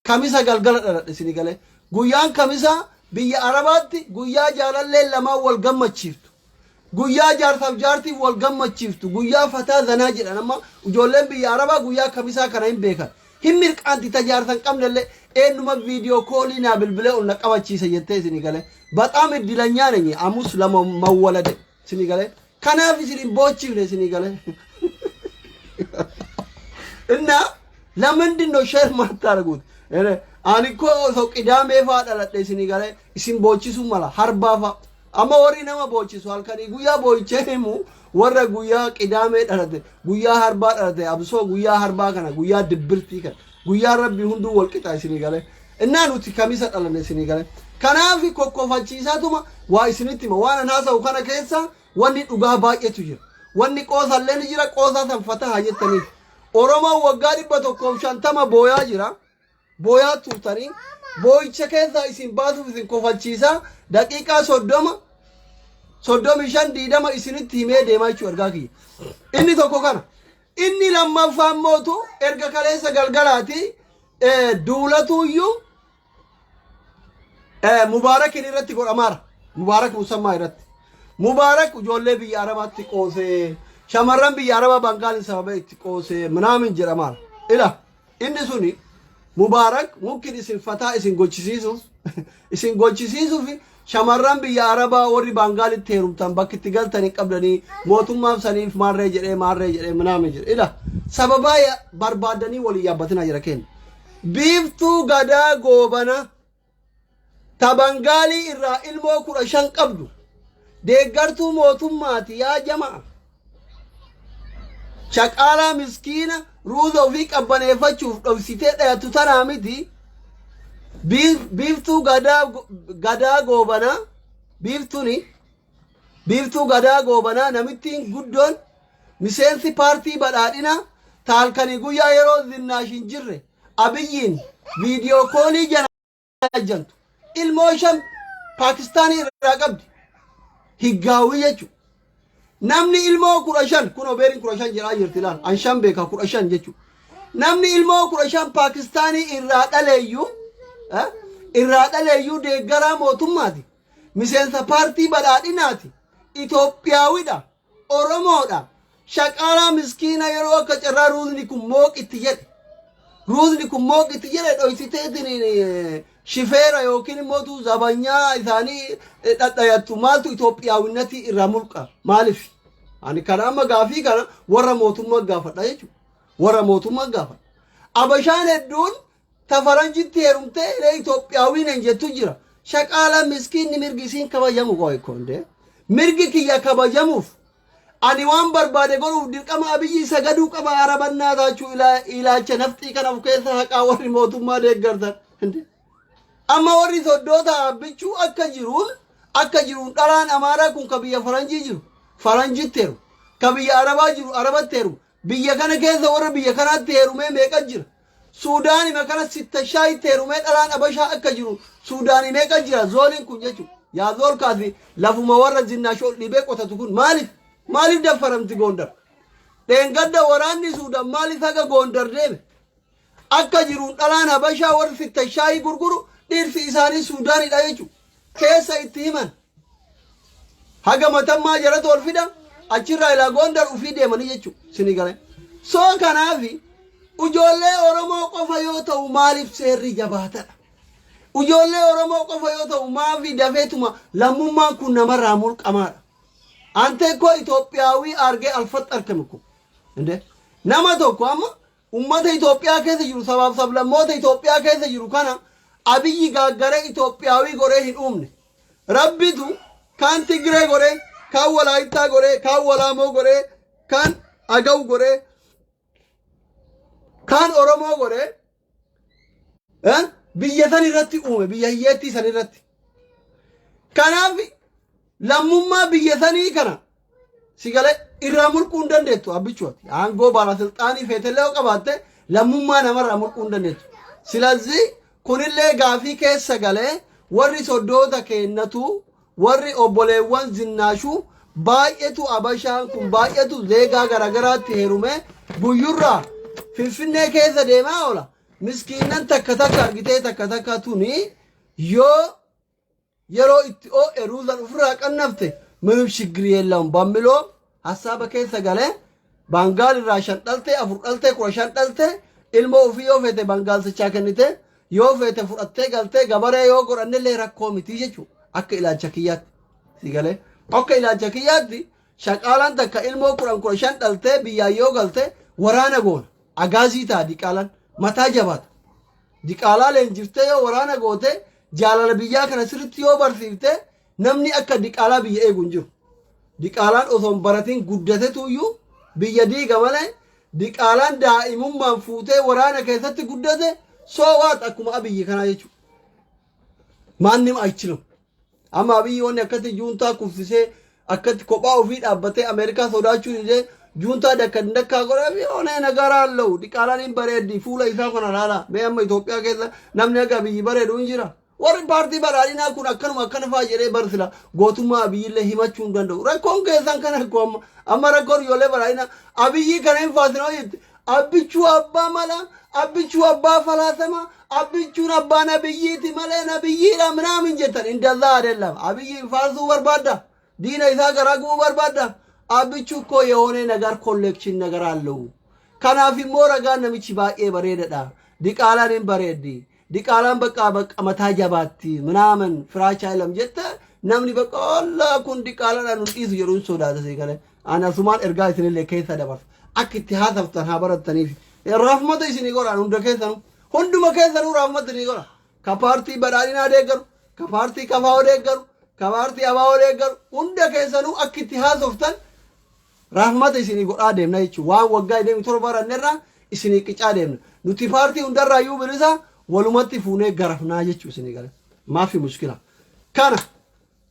kamisa galgala dhaladhe Sinigale guyyaan kamisa biyya Arabaatti guyyaa jaalallee lamaan wal gammachiiftu guyyaa jaarsaaf jaartiif wal gammachiiftu guyyaa fataa zanaa jedhan amma ijoolleen biyya Arabaa guyyaa kamisaa kana hin beekan hin mirqaanti tajaarsan qabnallee eenyuma viidiyoo koolii naa bilbilee ol na qabachiisa jettee Sinigale baxaam iddilanya ነኝ አሙስ ለመወለድ Sinigale كناف يصير بوتشي ولا Sinigale إن لمن دينو شر ما تارجود أنا كو سو كدام بيفاد على Sinigale يصير بوتشي سو مالا حربا فا أما ورينا ما بوتشي سوال كني غويا بوتشي مو ورا غويا كدام على غويا حربا على أبسو غويا حربا كنا غويا دبرتي كنا غويا ربي هندو والكتا Sinigale إن أنا نوتي كميسة على Sinigale كناف كوكو فاتشيسا توما وايسنتي ما وانا ناسا وكنا كيسا wanni dhugaa baay'eetu jira wanni qoosallee ni jira qoosaa san fataha jettaniif Oromoo waggaa 150 booyaa jira booyaa tuutanii boo'icha keessaa isin baasuuf isin kofalchiisaa daqiiqaa 30 35 20 isinitti himee deemaa jechuu argaa kiyya inni tokko kana inni lammaffaan mootu erga kaleessa galgalaati duulatuuyyuu Mubaarak irratti godhamaara Mubaarak musammaa irratti Mubaarak ijoollee biyya Arabaatti qoosee shamarran biyya Arabaa Bangaaliin sababa itti qoosee minaamin jedhamaan ila inni suni Mubaarak mumkin isin fataa isin gochisiisuuf shamarran biyya Arabaa warri Bangaalitti heerumtan bakki itti galtanii qabdanii mootummaaf saniif maarree jedhee minaamin jedhe ila sababa barbaadanii walii yaabbatina jira kenna biiftuu gadaa goobana ta Bangaalii irraa ilmoo 15 qabdu deeggartuu mootummaati yaa jamaa shaqaalaa miskiina ruuza ofii qabbaneeffachuuf dhoksitee dhayattu tanaa miti biiftuu gadaa goobanaa biiftuu gadaa goobanaa namittiin guddoon miseensi paartii badhaadhina taalkanii guyyaa yeroo zinnaash hin jirre abiyyiin viidiyoo koolii jantu ilmoo shan paakistaanii irraa qabdi higgaawii jechuudha. Namni ilmoo 15 kun obeerin 15 jedhaa jirti laal anshan beeka 15 jechuudha. Namni ilmoo 15 Paakistanii irraa dhaleeyyuu deeggaraa mootummaati. Miseensa paartii badhaadhinaati. Itoophiyaawidha. Oromoodha. Shaqaalaa miskiina yeroo akka carraa ruuzni kun mooqitti jedhe. Ruuzni kun mooqitti jedhe dhoysiteetiin shifeera yookiin immoo zabanyaa isaanii dhadhayattu maaltu Itoophiyaawinati irraa mulqa maaliif ani kana amma gaafii kana warra mootummaa gaafadha jechuudha warra mootummaa gaafadha abashaan hedduun tafaranjitti heerumtee Itoophiyaawin hin jettu jira shaqaala miskiinni mirgi isiin kabajamu qo'eekonde mirgi kiyya kabajamuuf ani waan barbaade godhuuf dirqama abiyyi sagaduu qaba arabannaa taachuu ilaalcha naftii kana of keessa haqaa warri mootummaa deeggartan amma warri soddoota abbichuu akka jiruun dhalaan amaaraa kun ka biyya faranjii jiru faranjitteeru ka biyya arabaa jiru arabatteeru biyya kana keessa warra biyya kanaatti heerumee meeqa jira suudaani makana sitta shaayitti heerumee dhalaan abashaa akka jiru suudaani meeqa jira zooliin kun jechuudha yaa zool kaasi lafuma warra zinnaashoo dhibee qotatu kun maaliif daffaramti Gondar dheengadda waraanni suudaan maaliif haga Gondar deeme akka jiruun dhalaan abashaa warri sitta shaayii gurguru dhirsi isaanii suudaanidha jechuudha keessa itti himan haga matammaa jara tolfida achirraa ilaa Gondar ufii deemanii jechuudha sinii galee soo kanaafi ujoollee Oromoo qofa yoo ta'u maaliif seerri jabaatadha ujoollee Oromoo qofa yoo ta'u maafi dafeetuma lammummaan kun namarraa mulqamaadha ante ko Itoophiyaawii argee alfat argame kun inde nama tokko amma ummata Itoophiyaa keessa jiru sabaaf sablammoota Itoophiyaa keessa jiru kana abiyyi gaaggare Itoophiyaawii goree hin uumne rabbitu kan Tigree goree kan Walaayittaa goree kan Walaamoo goree kan Agaw goree kan Oromoo goree biyya san irratti uume biyya hiyyeettii san irratti kanaaf lammummaa biyya sanii kana sigale irraa mulquu hin dandeettu abbichuuti aangoo baalasilxaanii feetellee qabaatte lammummaa namarraa mulquu hin dandeettu silazii kunillee gaafii keessa galee warri soddoota keennatu warri obboleewwan zinnaashuu baay'eetu abashaan kun baay'eetu zeegaa garagaraatti heerume guyyurraa finfinnee keessa deemaa oola miskiinan takka argitee takka tuni yoo yeroo itti ruuzan ofirraa qannafte ምንም ችግር የለውም በሚለው ሐሳብ keessa galee ባንጋል irraa 5 dhalte 4 dhalte 15 dhalte ilmo ofii yoo feete bangaalsichaa kennite yoo feete fudhattee galtee gabaree yoo godhannellee rakkoo miti jechuudha akka ilaalcha kiyyaatti si galee akka ilaalcha kiyyaatti shaqaalaan takka ilmoo 15 dhalte biyyaa yoo galte waraana goona agaazii taa diqaalaan mataa jabaata diqaalaa leenjiftee yoo waraana goote jaalala biyyaa kana sirriitti yoo barsiifte namni akka diqaalaa biyya eegu hin jiru diqaalaan osoo baratiin guddatetuyyuu biyya diiga malee diqaalaan daa'imummaan fuutee waraana keessatti guddate soo waat akkuma abiyyi kanaa jechuudha maannim achilu amma abiyyi wanni akkatti juuntaa kuffisee akkatti kophaa ofii dhaabbatee Ameerikaa sodaachuu didee juuntaa dakkaa godhee onee nagaraa allahu diqaalaan hin bareeddi fuula isaa kana laala mee amma Itoophiyaa keessa namni akka abiyyi bareedu hin jira warri paartii badhaadhinaa kun akkanuma akkana fa'aa jedhee barsila gootummaa abiyyillee himachuu hin danda'u rakkoon keessan kana amma rakkoon ijoollee badhaadhinaa abiyyi kana hin faasinoo jette abbichuu abbaa mala abbichuu abbaa falaasama abbichuun abbaa nabiyyiiti malee nabiyyiidha minaamin jettan indallaa adeellam abiyyi faarsuu barbaadda diina isaa garaa gubuu barbaadda abbichuu koo yehoonee nagar kolleekshin nagar allahu kanaaf immoo ragaan namichi baay'ee bareedadha diqaalaan hin bareeddi diqaalaan bakka mataa jabaatti minaamin firaacha ilam jette namni bakka Allah kun diqaalaan nu dhiisu jedhuun sodaata see galee ana sumaan ergaa isinillee keessa dabarsa akka itti haasaftan haa barattaniif raafmata isinii godhan hunda keessanuu hunduma keessanuu raafmata isinii godha ka paartii badhaadhinaa deeggaru ka paartii kafaa deeggaru ka paartii abaa deeggaru hunda keessanuu akka itti haasoftan raafmata isinii godhaa deemna jechuudha waan waggaa 27 irraa isini qicaa deemna nuti paartii hundarraayyuu bilisa walumatti fuunee garafnaa jechuu isini gale maafi mushkila kana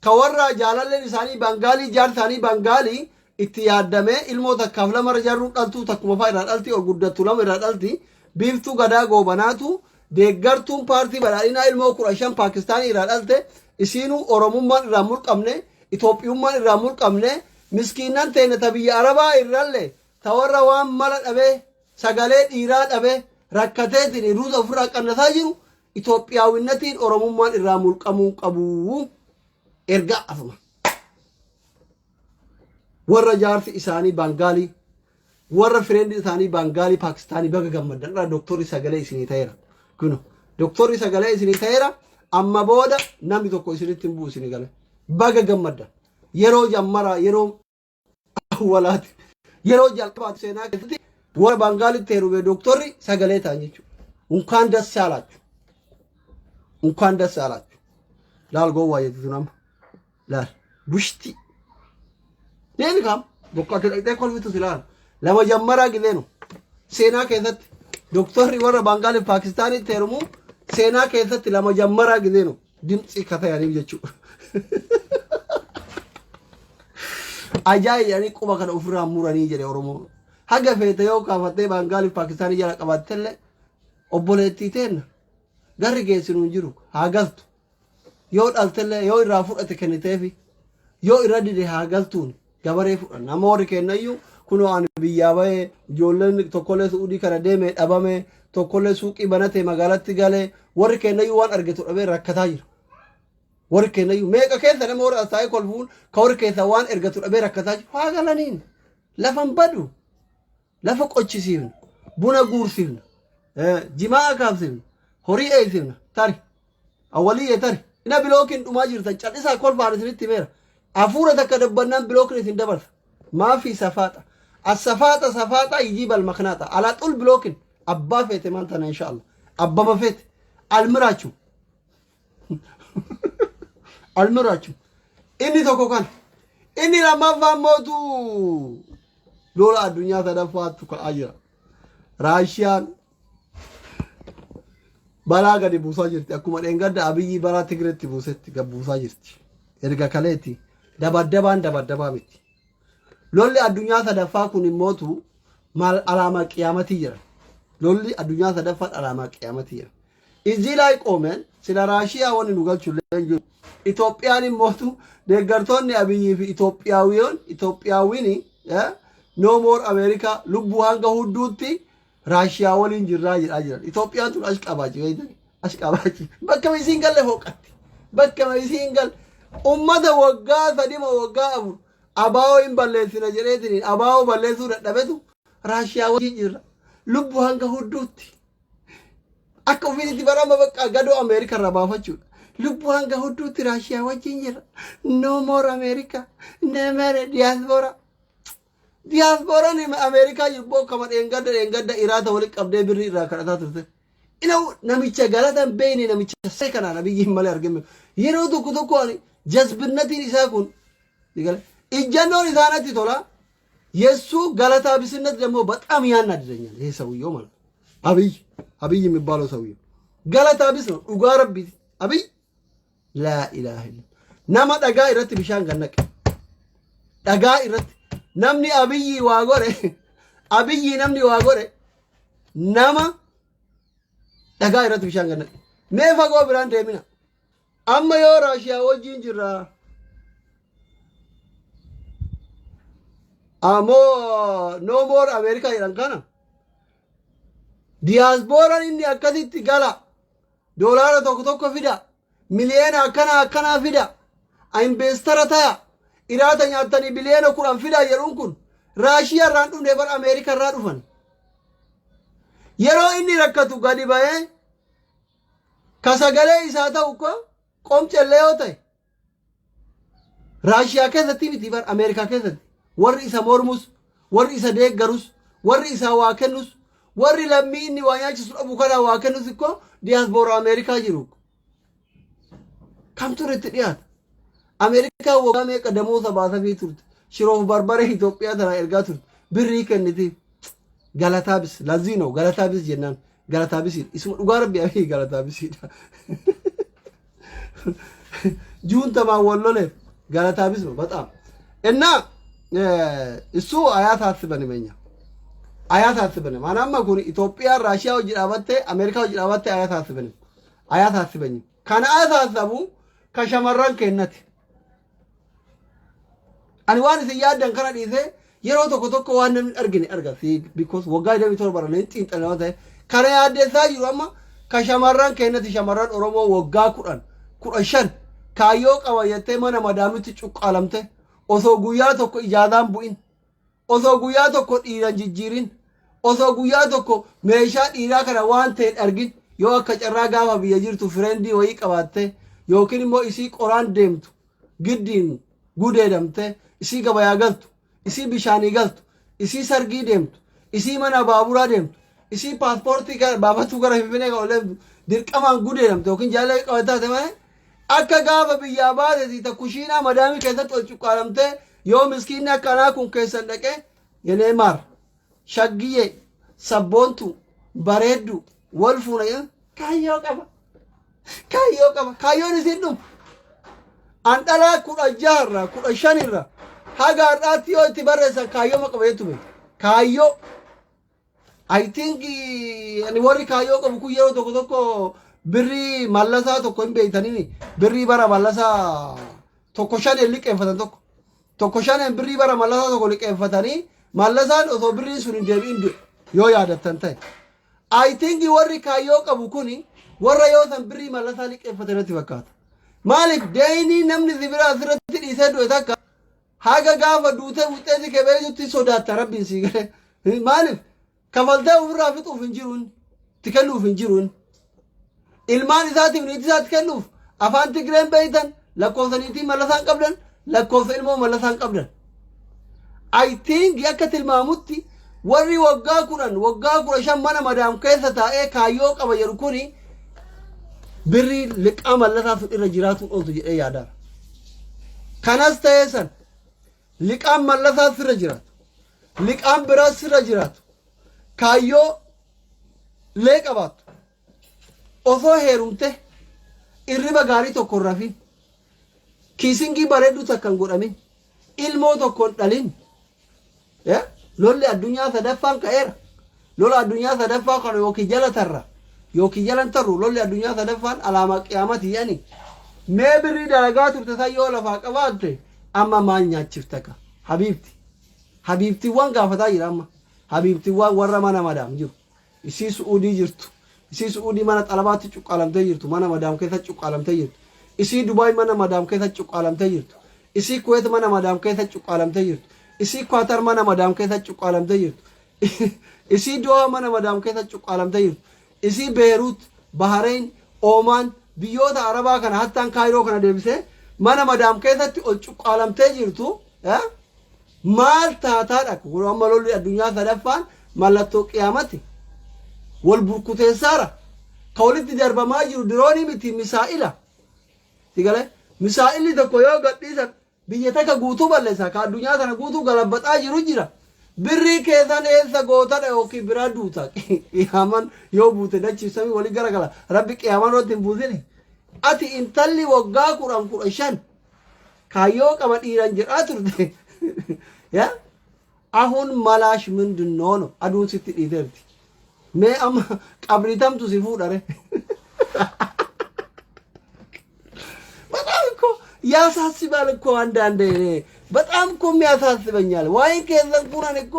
ka warra jaalalleen isaanii bangaalii jaar isaanii bangaalii itti yaaddamee ilmoo takkaaf lama irra jarruun dhaltuu takkuma fa'aa irraa dhalti ol guddattu lama irraa dhalti biiftuu gadaa goobanaatu deeggartuun paartii badhaadhinaa ilmoo 15 Paakistaanii irraa dhalte isiinuu oromummaan irraa mulqabne Itoophiyummaan irraa mulqabne miskiinan teene ta biyya arabaa irrallee ta warra waan mala dhabee sagalee dhiiraa dhabee rakkateetiin ruuza ofirraa qannataa jiru Itoophiyaawinnatiin oromummaan irraa mulqamuu qabu ergaa afuma warra jaarsi isaanii bangaalii warra firendi isaanii bangaalii Paakistaanii baga gammadan doktorri sagalee isinii ta'eera kuno doktorri sagalee isinii ta'eera amma booda namni tokko isinitti hin bu'u isinii gale baga gammadan yeroo jammara yeroo walaati yeroo jalqabaatu seenaa keessatti warra bangaalitti heerube doktorri sagalee ta'an jechuudha unkaan das saalaatu laal gowwaa jettu nama laal bushti deemi kam boqqotti dhaqxee kolfitu silaan lama jammaraa gideenu seenaa keessatti doktorri warra bangaaliif Paakistaanitti heerumu seenaa keessatti lama jammaraa gideenu dimtsi katayaniif jechuudha ajaa'ibanii quba kana ofirraa muranii jedhe Oromoo haga feete yoo kaafattee bangaaliif Paakistaanii jala qabattellee obboleettii teenna garri geessinu hin jiru haa galtu yoo dhaltellee yoo irraa fudhate kenniteefi yoo irra dide haa galtuun gabaree fudhan nama warri kennayyuu kunoo ani biyyaa bahee ijoolleen tokkollee suudii kana deemee dhabame tokkollee suuqii banatee magaalatti galee warri kennayyuu waan argatu dhabee rakkataa jira warri kennayyuu meeqa keessa nama warra asaa'ee kolfuun ka warri keessa waan argatu dhabee rakkataa jiru haa galaniin lafan badu lafa qochisiifna buna guursiifna jimaa kaafsiifna horii eegsifna tari awwaliyyee tari ina bilookiin dhumaa jirtan cal'isaa kolfaan isinitti meera afuura takka dabbannaan bilookiin isin dabarsa maafi safaata السفاطة سفاطة يجيب المخناطة على طول بلوكن أبا فيت مالتنا إن شاء الله أبا ما فيت المراچو المراچو إني توكو كان إني لما فهمتو لولا الدنيا تدفعت كالأجرة راشيان بلاغة دي بوسا جرتي أكو من إنغاد أبيي برا تغرتي بوستي كبوسا جرتي إرغا كاليتي دبا ميتي lolli addunyaa sadaffaa kun immootu maal alaamaa qiyaamatii jira lolli addunyaa sadaffaa alaamaa qiyaamatii jira izilaa qoomeen sila raashiyaa wani nu galchullee jiru Itoophiyaan immootu deeggartoonni abiyyii fi Itoophiyaawini no more America lubbuu hanga hudduutti raashiyaa waliin jirraa jedhaa jiran Itoophiyaan tun ashqabaachi bakka isiin galle hooqatti bakka isiin galle ummata waggaa sadima waggaa afur abaa'oo hin balleessina jedheetiin abaa'oo balleessuu dadhabetu raashiyaa wajjin jirra lubbuu hanga hudduutti akka ofiisitti barama bakka gadoo Ameerikaa irraa baafachuudha lubbuu hanga hudduutti raashiyaa wajjin jirra no more Ameerikaa no more diyaaspooraan Ameerikaa jirboo kama dheengadda iraata walitti qabdee birrii irraa kadhataa turte ina namicha galatan beeyne namicha see kanaan abiyyiin malee argame yeroo tokko ani jazbinnatiin isaa kun ijjannoon isaanatti tola የሱ ገለታ ቢስነት ደግሞ በጣም ያናድደኛል ይሄ ሰውየው ማለት አብይ የሚባለው ሰውየው ገለታ ቢስ ነው ዱጋ ረቢ አብይ ላ ኢላሃ ኢላ ነማ ደጋ ይረት ቢሻን ገነቀ ደጋ ይረት ነምኒ አብይ ነምኒ ዋጎረ ነማ ደጋ ይረት ቢሻን ገነቀ ሜፈጎ ብራን ደሚና አማ ዮ ራሺያ ወጂን ጅራ amo no more America irankana diaspora inni akkasitti gala dolara tokko fida miliyoona akkana fida investara taya irata nyaatani biliyoona 10 fida yeroon kun Russia raan dhunde bar America irraa dhufan yeroo inni rakkatu gadi baye kasagalee isaa ta'u ko qomcelle yoo ta'e Russia keessatti miti bar America keessatti warri isa mormus warri isa deeggarus warri isa waa kennus warri lammii inni waa nyaachisu dhabu kana waa kennus ikko diaspora Ameerikaa jiru kam turetti dhiyaata Ameerikaa waggaa meeqa damoo sabaasa fi turte shiroof barbare Itoophiyaa tana ergaa turte birrii kennitiif galataabis lazii no galataabis jennaan galataabis isuma dhugaa rabbi abii galataabis junta ma wallole galataabis ነው በጣም እና እሱ አያት አስበን መኛ አያት አስበን ማናማ ኩሪ ኢትዮጵያ ራሺያ ወጅ ዳባቴ አሜሪካ ወጅ ዳባቴ አያት አስበኝ ካና አያት አስቡ ከሸመራን ከነት አንዋን ሲያደን ከና ዲሴ የሮ ቶኮ ዋንን አርግኒ አርጋሲ ቢኮዝ ወጋይ ደም ቶር ባረለ ጢንጠላውታ ካና ያደሳ ይሮማ ከሸመራን ከነት ሸመራን ኦሮሞ ወጋ ኩራን ካዮ ቀባየቴ ማና ማዳምት ጩቃለምተ ኦሶ ጉያ ቶኮ ኢጃዛን ቡኢን ኦሶ ጉያ ቶኮ ዲራን ጅጅሪን ኦሶ ጉያ ቶኮ ሜሻ ዲራ ከና ዋን ቴ አርጊን ዮ ከጨራ ጋባ ቢየጅርቱ ፍሬንዲ ወይ ቀባቴ ዮኪን ሞ ኢሲ ቆራን ደምቱ ግዲን ጉዴ ደምተ ኢሲ ገበያ ገልቱ ኢሲ ቢሻኒ ገልቱ ኢሲ ሰርጊ ደምቱ ኢሲ መና ባቡራ ደምቱ ኢሲ ፓስፖርት ጋር ባባቱ ጋር ፊፍኔ ጋር ድርቀማን ጉዴ ደምቱ ዮኪን ጃለ ቀባታ ተማይ akka gaafa biyya baateti ta kushiina madami keessatti ol cuqqaalamte yoo miskiinni akkanaa kun keessan dhaqe yenee maar shaggiyye sabboontu bareeddu wal fuuna kaayyoo qaba kaayyoon isin dhum an dhalaa 16 15 haga har'aatti yoo itti barreessan kaayyoo qaba jettume kaayyoo I think ani warri kaayyoo qabu kun yeroo tokko birri mallasa tokko hin beeytanini birri bara mallasa tokko shan liqeeffatan tokko shan birri bara mallasa tokko liqeeffatanii mallasaan osoo birri sun hin deebi'in yoo yaadattan ta'e I think warri kaayyoo qabu kuni warra yoo san birri mallasa liqeeffatanitti fakkaata maaliif deeyinii namni sibira asirratti dhiisee du'e takka haga gaafa duutee wuxxeeti kebeeyutti sodaatta rabbiin sii gale maaliif kafaltee ofirraa fixuuf hin jiruun tikennuuf hin jiruun ilmaan isaatiif niitii isaatti kennuuf afaan Tigreen beeytan lakkoofsa niitii mallasaan qabdan lakkoofsa ilmoo mallasaan qabdan I think akka tilmaamutti warri waggaa 15 mana madaam keessa taa'ee kaayyoo qaba jedhu kuni birri liqaa mallasaa irra jiraatu ooltu jedhee yaada kanas ta'ee san liqaan mallasaa irra jiraatu liqaan biraas irra jiraatu kaayyoo lee qabaatu osoo heerumte irriba gaarii tokko rafin kiisingii bareedduu takkan godhamin ilmoo tokkon dhalin lolli addunyaa sadaffaan ka'eera lola addunyaa sadaffaa kana yookiin jala tarra yookiin jalan tarru lolli addunyaa sadaffaan alaamaa qiyaamati yani mee birrii dalagaa turte san yoo lafaa qabaatte amma maal nyaachiftaka habiibtiiwwan gaafataa jira amma habiibtiiwwan warra mana madaam jiru isii su'uudii jirtu isii su'uudii mana xalabaatti cuqqaalamtee jirtu mana madaam keessa cuqqaalamtee jirtu isii dubaay mana madaam keessa cuqqaalamtee jirtu isii kuweet mana madaam keessa cuqqaalamtee jirtu isii kwaatar mana madaam keessa cuqqaalamtee jirtu isii doha mana madaam keessa cuqqaalamtee jirtu isii beeruut bahareen oomaan biyyoota arabaa kana hattaan kaayiroo kana deebisee mana madaam keessatti ol cuqqaalamtee jirtu maal taataadha kun amma lolli addunyaa sadaffaan mallattoo qiyaamati wal burkuteessaara ka walitti darbamaa jiru diroonii miti misaa'ila sigale misaa'illi tokko yoo gadhiisan biyya takka guutuu balleessa ka addunyaa kana guutuu galabbaxaa jiru jira birrii keessan eessa gootadha yookiin biraa duuta qiyaaman yoo buute dachiifsamii walii garagala rabbi qiyaaman irratti hin buusine ati intalli waggaa 15 kaayyoo qaba dhiiran jedhaa turte ya ahun malaash ምንድነው ነው አዱን ስትዲደርቲ mee amma qabritamtu si fuudhare በጣም እኮ ያሳስባል እኮ አንዳንዴ በጣም እኮ የሚያሳስበኛል ዋይ ከዘን ቁራን እኮ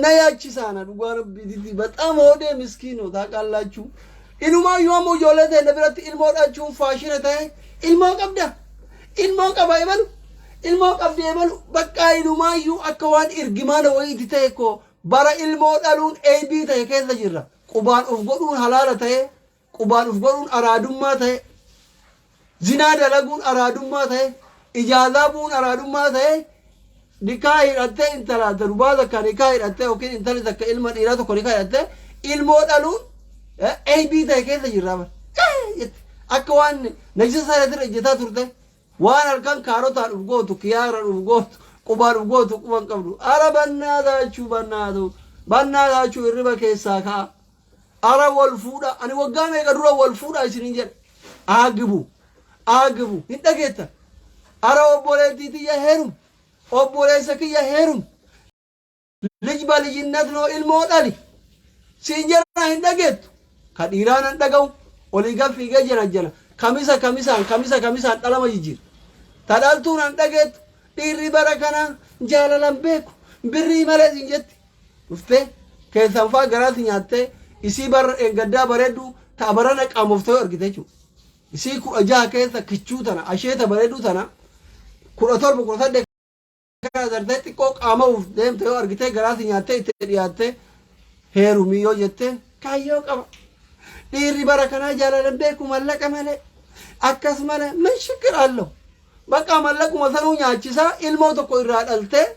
ነያቺ ሳና ዱጓር ቢዲ በጣም ሆዴ ምስኪን ነው ታውቃላችሁ ኢኑማ ዮሞ ጆለተ ነብረት ኢልሞዳችሁ ፋሽረተ ኢልሞ ቀባ ይበሉ ilmoo qabdee malu bakka inumaayyu akka waan irgimaana wayiiti ta'e ko bara ilmoo dhaluun eebii ta'e keessa jirra qubaan of godhuun halaala ta'e qubaan of godhuun araadummaa ta'e zinaa dalaguun araadummaa ta'e ijaazaa bu'uun araadummaa ta'e nikaa hidhattee intala darbaa takka nikaa hidhattee yookiin intali takka ilma dhiiraa tokko nikaa hidhattee ilmoo dhaluun eebii ta'e keessa jirra akka waan najisa isaaniitirra ejjetaa turte waan halkan kaarotaan ufgootu kiyaaraan ufgootu qubaan ufgootu quban qabdu ara bannaadaachuu bannaatu bannaa laachuu irriba keessaa ka'a ara wal fuudha ani waggaa meeqa dura wal fuudha isinin jedhe aagibu hin dhageetta ara obboleettii tiyya heerum obboleessa kiyya heerum lijba lijinnat noo ilmoo dhali siin jedhana hin dhageettu ka dhiiraan hin dhaga'u olii gaffiigee jala kamisaan dhalama jijjiira ta dhaltuun hin dhageettu dhiirri bara kanaan jaalalan beeku birrii malee siin jetti dhuftee keessan faa garaatti nyaattee isii bara gaddaa bareeddu ta barana qaamoftee argite jechuudha isii 16 keessa kichuu tana asheeta bareeddu tana 17 18 kana zartee xiqqoo qaama uf deemte yoo argite garaatti nyaattee itti dhiyaattee heerumii yoo jette kaayyoo qaba dhiirri bara kanaa jaalalan beeku mallaqa malee akkas malee min shikir allo bakka mallaquma sanuu nyaachisaa ilmoo tokko irraa dhaltee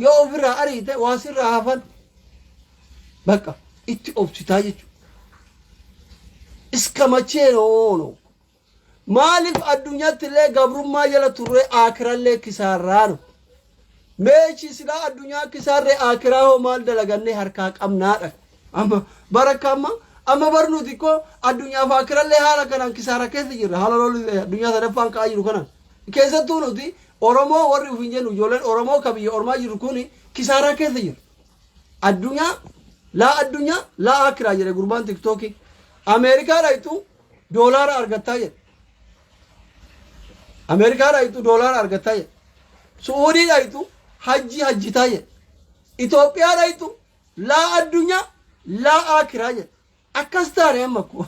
yoo ofirraa ariite waasirraa hafan bakka itti obsitaa jechuudha iska macheenoono maaliif addunyaatti illee gabrummaa jala turre aakirallee kisaarraano meechi silaa addunyaa kisaarree aakiraa hoo maal dalagannee harkaa qabnaadha amma barakkaamma amma barnuuti ko addunyaaf aakirallee haala kanaan kisaara keessa jirra haala lolli addunyaa sadaffaan ka'aa jiru kanaan keessattuu nuti oromoo warri ufin jennu ijoolleen oromoo ka biyya ormaa jiru kuni kisaara keessa jira addunyaa laa aakiraa jedhe gurbaan tiktookii ameerikaa dhayxu doolaara argattaa jedhe ameerikaa dhayxu doolaara argattaa jedhe su'uudii dhayxu hajjitaa jedhe Itoophiyaa dhayxu laa addunyaa laa aakiraa jedhe akkas taane amma ko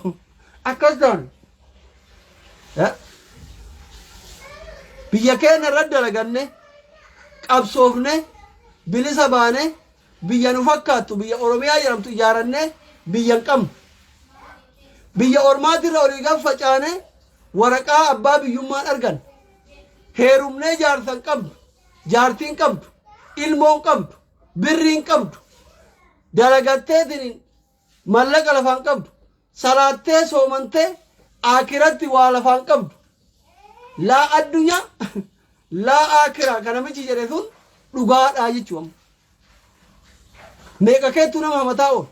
akkas taane biyya keenya irra dalaganne qabsoofne bilisa baane biyya nu fakkaattu biyya oromiyaa jedhamtu ijaaranne biyyan qabnu biyya ormaatirra olii gaf facaane waraqaa abbaa biyyummaan argan heerumnee jaarsan qabdu jaartiin qabdu ilmoon qabdu birriin qabdu dalagatteetiin mallaqa lafaan qabdu salaattee soomantee aakiratti waa lafaan qabdu laa addunyaa laa aakiraa kana michi jedhe sun dhugaadhaa jechuudha meeqa keettu nama hamataa ool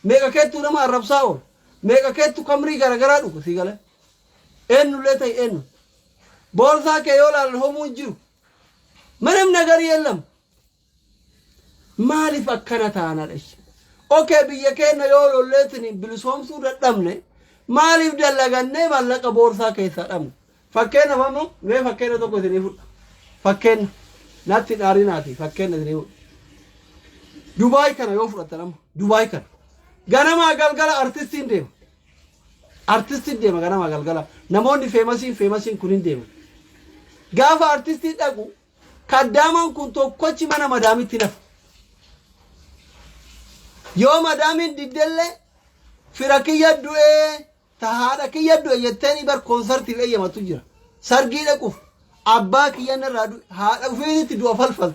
meeqa keettu nama arrabsaa ool meeqa keettu kamrii garagaraa dhuga si gale eenyullee ta'e eenyu boorsaa kee yoo laalan homuu hin jiru ምንም ነገር የለም ማሊፍ አከና ታናለሽ ኦኬ ብየከነ የወሎለትን ብልሶምሱ ደደምነ ማሊፍ ደለገነ ማለቀ ቦርሳ ከይሰደም ፈከነ ማሙ ወይ ፈከነ ተቆ ዝኔ ፈከነ ናቲ ዳሪናቲ ፈከነ ዝኔ ዱባይ ከነ ይወፍረተለም ዱባይ ከነ ገነማ አገልገላ አርቲስት እንዴ ገነማ አገልገላ ነሞንዲ ፌመሲን ኩኒን ደም ጋፋ አርቲስት ደቁ ከዳማን ኩን tokkochi mana madaamitti naf yoo madaamin diddelle firakiyya du'ee tahaadha kiyya du'e jetteeni bar konsertii eeyyamatu jira sargii dhaquuf abbaa kiyyan irraa du'e haadha ufiinitti du'a falfal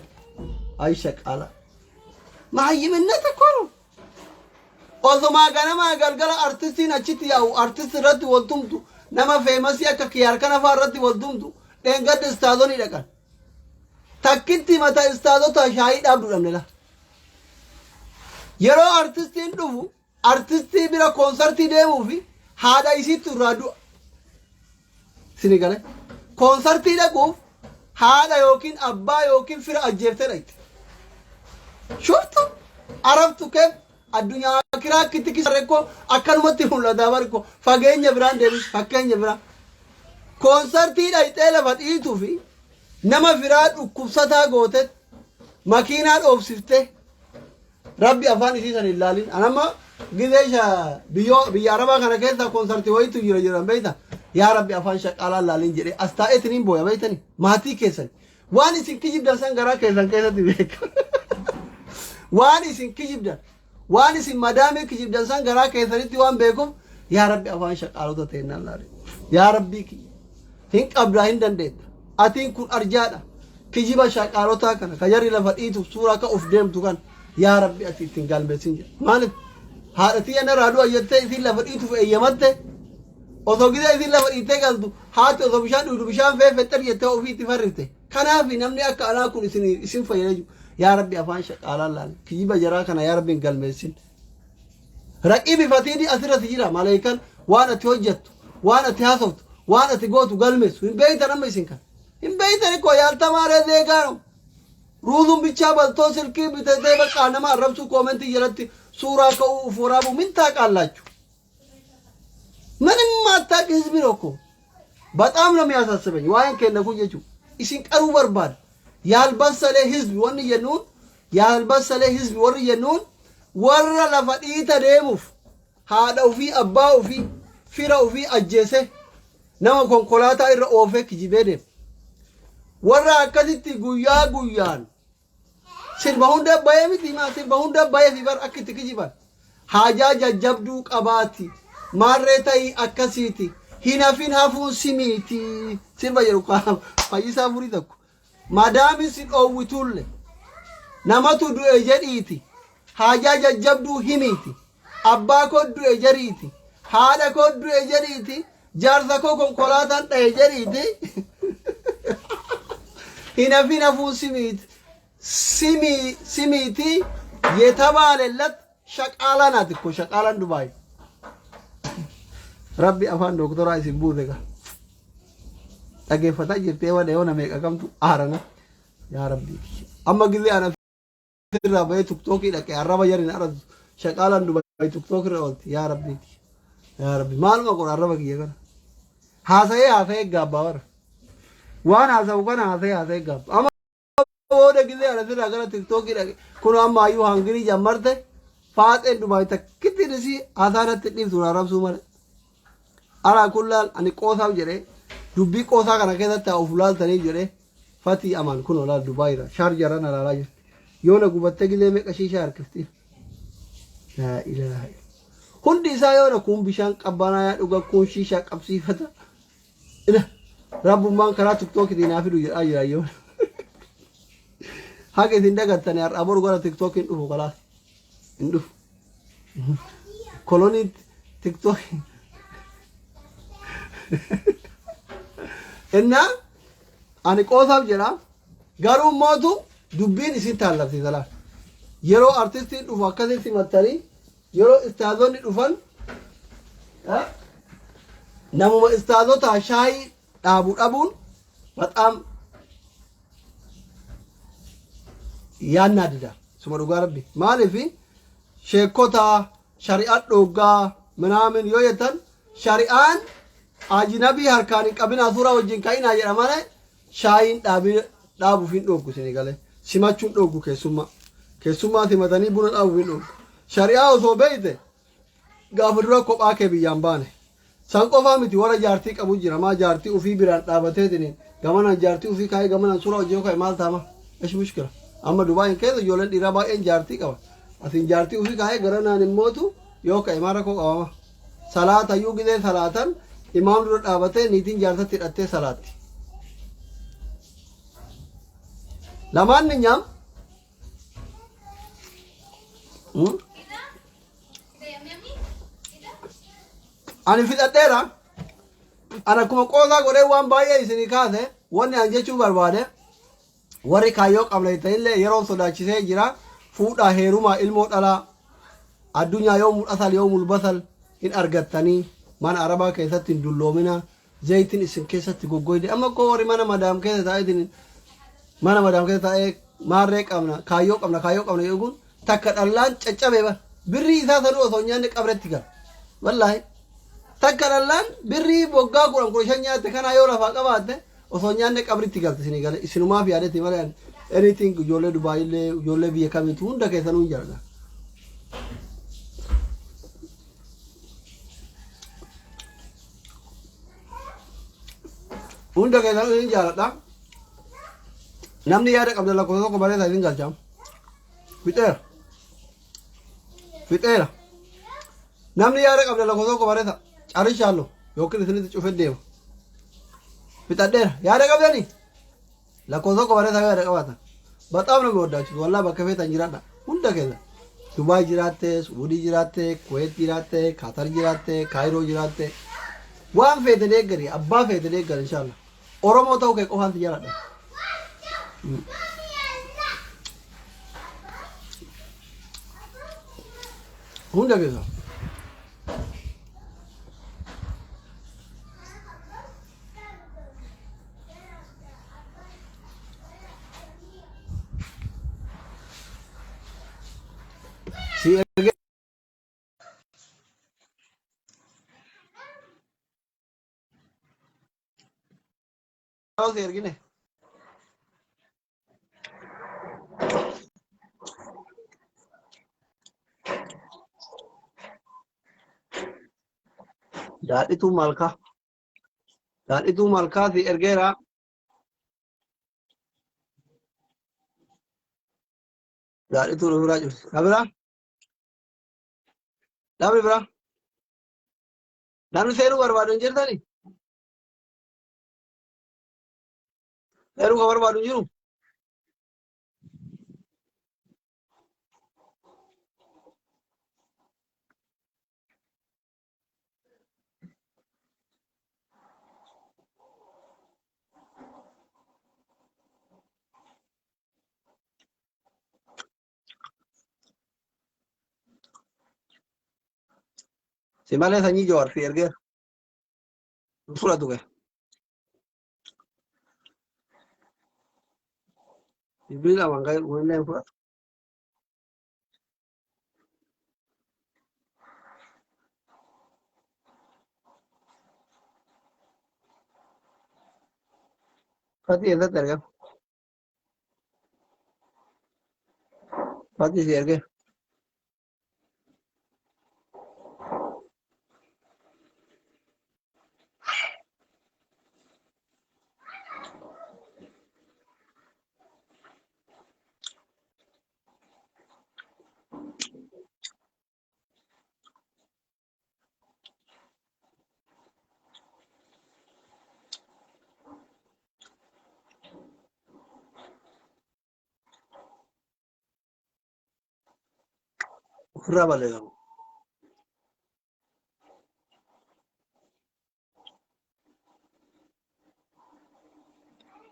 aisha qaala mahayyiminnata koru osuma ganama galgala artistiin achitti yaa'u artist irratti waltumtu nama feemasii akka kiyaar kana faa irratti waltumtu dheengadda istaadonii dhaqan takkitti mata istaadota shaayii dhaabdu dhabne la yeroo artistiin dhufu artistii bira konsertii deemuu fi haadha isiitti irraa du'a sini gale konsertii dhaquuf haadha yookiin abbaa yookiin fira ajjeeftee dhaqxe shuftu arabtu keef addunyaa kiraa akkitti kisarrekkoo akkanumatti mul'ataa barko fageenya biraan deemis fakkeenya biraa konsertii dhaqxee lafa dhiituu fi nama firaa dhukkubsataa gootet makiinaa dhoofsifte rabbi afaan isiisan ilaalin anama gideesha biyya arabaa kana keessa konsertii wayitu jiran beeyta yaa rabbi afaan shaqaalaa ilaalin jedhe as taa'eetiniin booya beeytani maatii keessan waan isin kijibdan san garaa keessan keessatti beeka waan isin kijibdan waan isin madaamii kijibdan san garaa keessanitti waan beekuuf yaa rabbi afaan shaqaalota ta'ennaan ilaalin yaa rabbi hin qabdaa hin dandeetta atiin kun arjaadha kijiba shaqaalota kana kajarri lafa dhiitu suuraa ka uf deemtu kan yaa rabbi ati ittiin galmeessin jedha maaliif haadhatii ana raaduu ayyattee isin lafa dhiituuf eeyyamatte osoo gidee isin lafa dhiittee galtu haati osoo bishaan dhugu bishaan feefexxer jettee ofii itti farrifte kanaaf namni akka anaa kun isin fayyadu yaa rabbi afaan shaqaalaa laal kijiba jaraa kana yaa rabbi hin galmeessin raqibi fatiidi asirratti jira malaayikan waan ati hojjettu waan ati haasoftu waan ati gootu galmeessu hin beeytan amma isin kan hin beeytan ko yaaltamaaree deegaano ruuzuun bichaa baltoo silkii bitatee bakka nama arrabsuu koomentii jalatti suuraa ka'uu ufuuraabu min taaqaallaችሁ ምንም አታውቅ ህዝብ ነው እኮ በጣም ነው የሚያሳስበኝ ዋይን ከነኩ ጀቹ ኢሲን ቀሩ በርባድ ያልበሰለ ህዝብ ወንየኑን ያልበሰለ ህዝብ ወርየኑን ወራ ለፈዲተ ደሙፍ ሃዳው ፊ አባው ፊ ፊራው ፊ አጀሰ ነው ኮንኮላታ ይረ ኦፌ ክጂቤደ ወራ አከሲቲ ጉያ ጉያን ሲርባሁን ደባየ ሚቲማ ሲርባሁን ደባየ ፊበር አክቲ ክጂባል ሃጃ ጀጀብዱ ቀባቲ ማሬታይ አከሲቲ ሂናፊን ሀፉን ሲሚቲ ሲርባ የሩካ ፈይሳ ፉሪ ተኩ ማዳሚ ሲኦውቱል ናማቱ ዱኤ ጀዲቲ ሃጃ ጀጀብዱ ሂሚቲ አባ ኮዱ ጀሪቲ ሃዳ ኮዱ ጀሪቲ ጃርዛ ኮ ኮንኮላታን ዳይ ጀሪቲ ሂናፊን ሀፉን ሲሚቲ የተባለለት ሸቃላ ናት እኮ ሸቃላን ዱባይ ربي أفان دكتور عايز يبودك أجي فتاة جبتة ولا يونا ميك أكمل أهرنا يا ربي أما قلي أنا في الرباية تكتوكي لك يا ربا يرين أرد شكالا دبي تكتوكي رأولت يا ربي مال ما كون الربا كي يكون هذا جابار وانا هذا جاب أما هو ده قلي أنا في الرجال تكتوكي لك كنا أما أيو هنغري جمرته فات إن دبي تكتير سي هذا تكتير سونا رب سومر أنا كلال أني قوسا جري دبي قوسا كنا كذا تأوفلال تاني جري فاتي أمان كنو لا دبي را شار جرانا لا لاج يونا قبضة كذا مكشي شار كفتي لا إله إلا هندي سايونا كون بيشان كبانا يا دوغا كون شيشا كبسي فتا إله رب مان كرا تكتوك دينا في دوجر أيوة أيوة هاكي تندا كتاني أبور غورا تكتوك إندو خلاص إندو كولوني تكتوك إننا أنا قوسام جرا قالوا موتو دبين إسين تالف تلا يرو أرتيستين وفاكسي سمتري يرو استاذون الأفن نمو استاذو تاشاي أبون بتأم يان ناددا سمعوا ربي ما لفي شيكوتا شريعة لوجا منامن يويتن شريعان أجنبي هركاني قبنا ثورة وجين كاين أجر أمانة شاين دابو فين دوغو سنغالي سماچون دوغو كسوما ثمتاني بون دابو فين دوغو شريعة وصوبيته غافروا كوبا كبيان بانه سانكو فامتي ورا جارتي قبو جرا ما جارتي وفي بران دابته دين غمنا جارتي وفي كاي غمنا ثورة وجيو كاي مال تاما ايش مشكلة اما دبي كده يولن ديرابا ان جارتي قوا اثين جارتي وفي كاي غرنا نموتو يو كاي مارا كو قوا صلاه ايو غده صلاتن इमाम रोड आवते नीतिन जारता तिरते सलाती lamaan ninyam ani fidadheera ana kuma qoosaa godhee waan baay'ee isinii kaase wanni an jechuu barbaade warri kaayyoo qablayta illee yeroo sodaachisee jira fuudhaa heerumaa ilmoo dhalaa addunyaa yoo mul'asal yoo mulbasal hin argattanii mana arabaa keessatti hin dulloomina zayitiin isin keessatti goggoyde amma koo warri mana madaam keessa taa'eetiin mana madaam keessa taa'ee maarree qabna kaayyoo eeguun takka dhallaan caccabee bar birrii isaa sanuu osoo nyaanne qabretti gal wallaahi takka dhallaan birrii boggaa 10 nyaatte kana yoo lafaa qabaatte osoo nyaanne qabritti galte isinii gale isinumaaf yaadetti malee anything ijoollee Dubaayillee ijoollee biyya kamiitu hunda keessanuu hin jarga hunda keessanuu hin jaaladha namni yaada qabda lakkoofsa tokko bareedaa isin galchaam fixeera namni yaada qabda lakkoofsa tokko bareedaa carishaallo yookiin isinitti cufee deema fixadheera yaada qabdanii lakkoofsa tokko bareedaa yaada qabaatan bataam nama waddaachuu wallaa bakka feetan jiraadha hunda keessa Dubaay jiraatte Suudii jiraatte Kuwait jiraatte Qatar jiraatte Kaayiroo jiraatte waan feete deeggari abbaa feete deeggari inshallah Oromoo ta'uu kee qofaanti jiraadha hunda keessa. Si ergee si ergine. Daadhituu malkaa. Daadhituu malkaa si ergeera. Daadhituu nu biraa jirti. Dhabiraa? Dhabni biraa? Namni seeruu barbaadu hin jirtanii? Seeruu kan barbaadu hin jiru? Si malee sanyii Jawaar si ergeera. Fudhatu kee. Sibiila amangaa illee fudhatu. Fati eessatti ergama? Fati si ergeera. Ofirraa balleessamu.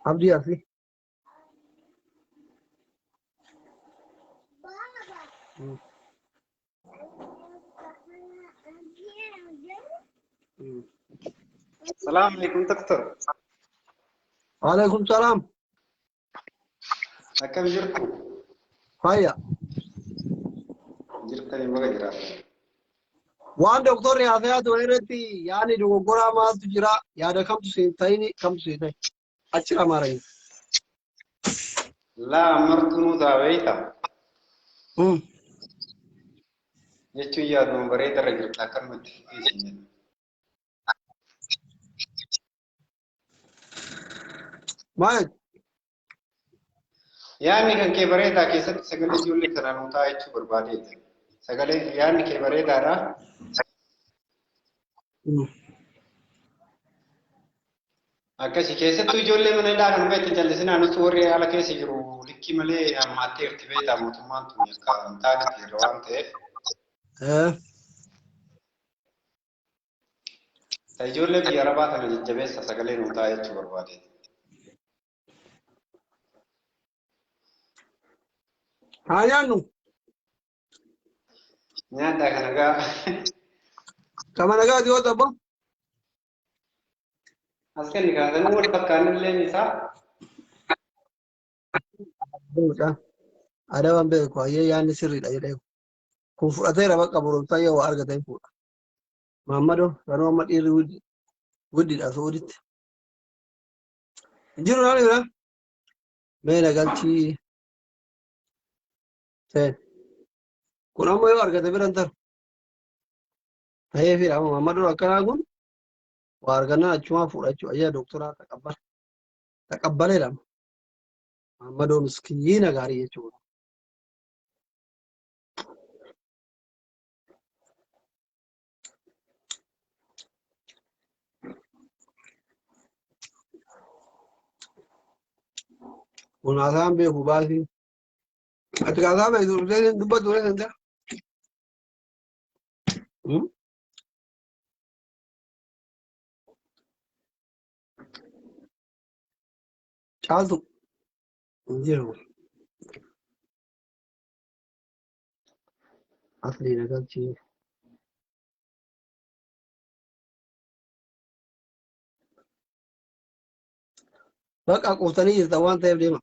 Abdii asii. السلام عليكم دكتور. Waalaikum salaam. Akkam jirtu? Fayya. Jirtanii baga jiraatu. Waan doktorri haasayaa ture irratti yaani dogoggoraa maaltu jira? Yaada kamtu siin ta'ini kamtu siin ta'e? Achira maarani. Laa martuu taabeeyta. Jechuun yaaduma bareeda irra jirta akkanumatti fiisin. Maal? Yaadni kan kee bareedaa keessatti sagalee ijoollee kanaa nuu ta'a jechuu barbaadeeti. Sagalee yaadni kee bareedaadha. Akkasii keessattuu ijoollee mana hidhaa kan itti jallisinaa nuti warri ala keessa jiru likkii malee hammaattee irti beektaa mootummaan tuni akka hin taane irra waan ta'eef. Ijoollee biyya arabaa kana jajjabeessa sagalee nuu ta'a jechuu barbaadeeti. Haa nyaannu. Nyaata kana gaa. Kama nagaa dhiyoo tapha. Askan kaasanii wal fakkaannillee isaa. Adabaan beeku hayyee yaadni sirriidha jedhee. Kun fudhateera bakka boromtaa yoo argatan fuudha. Maammadoo sanuu amma dhiirri guddiidha sooditti. Jiru naani bira. Mee nagalchii. Seen. Kun amma yoo argate biran taru. Hayyee fi amma maammadoo akkanaa kun waa argannaa achumaa fuudhachuu ayyaa doktoraa taqabbalee lama. Maammadoo miskiina gaarii jechuudha. Kun haasaan beeku baasii. Ati haasaa beektu dubbatu ture sanda. Caaltu hin jiru. asliidha galchii. Bakka quuftanii jirtan waan ta'eef deema.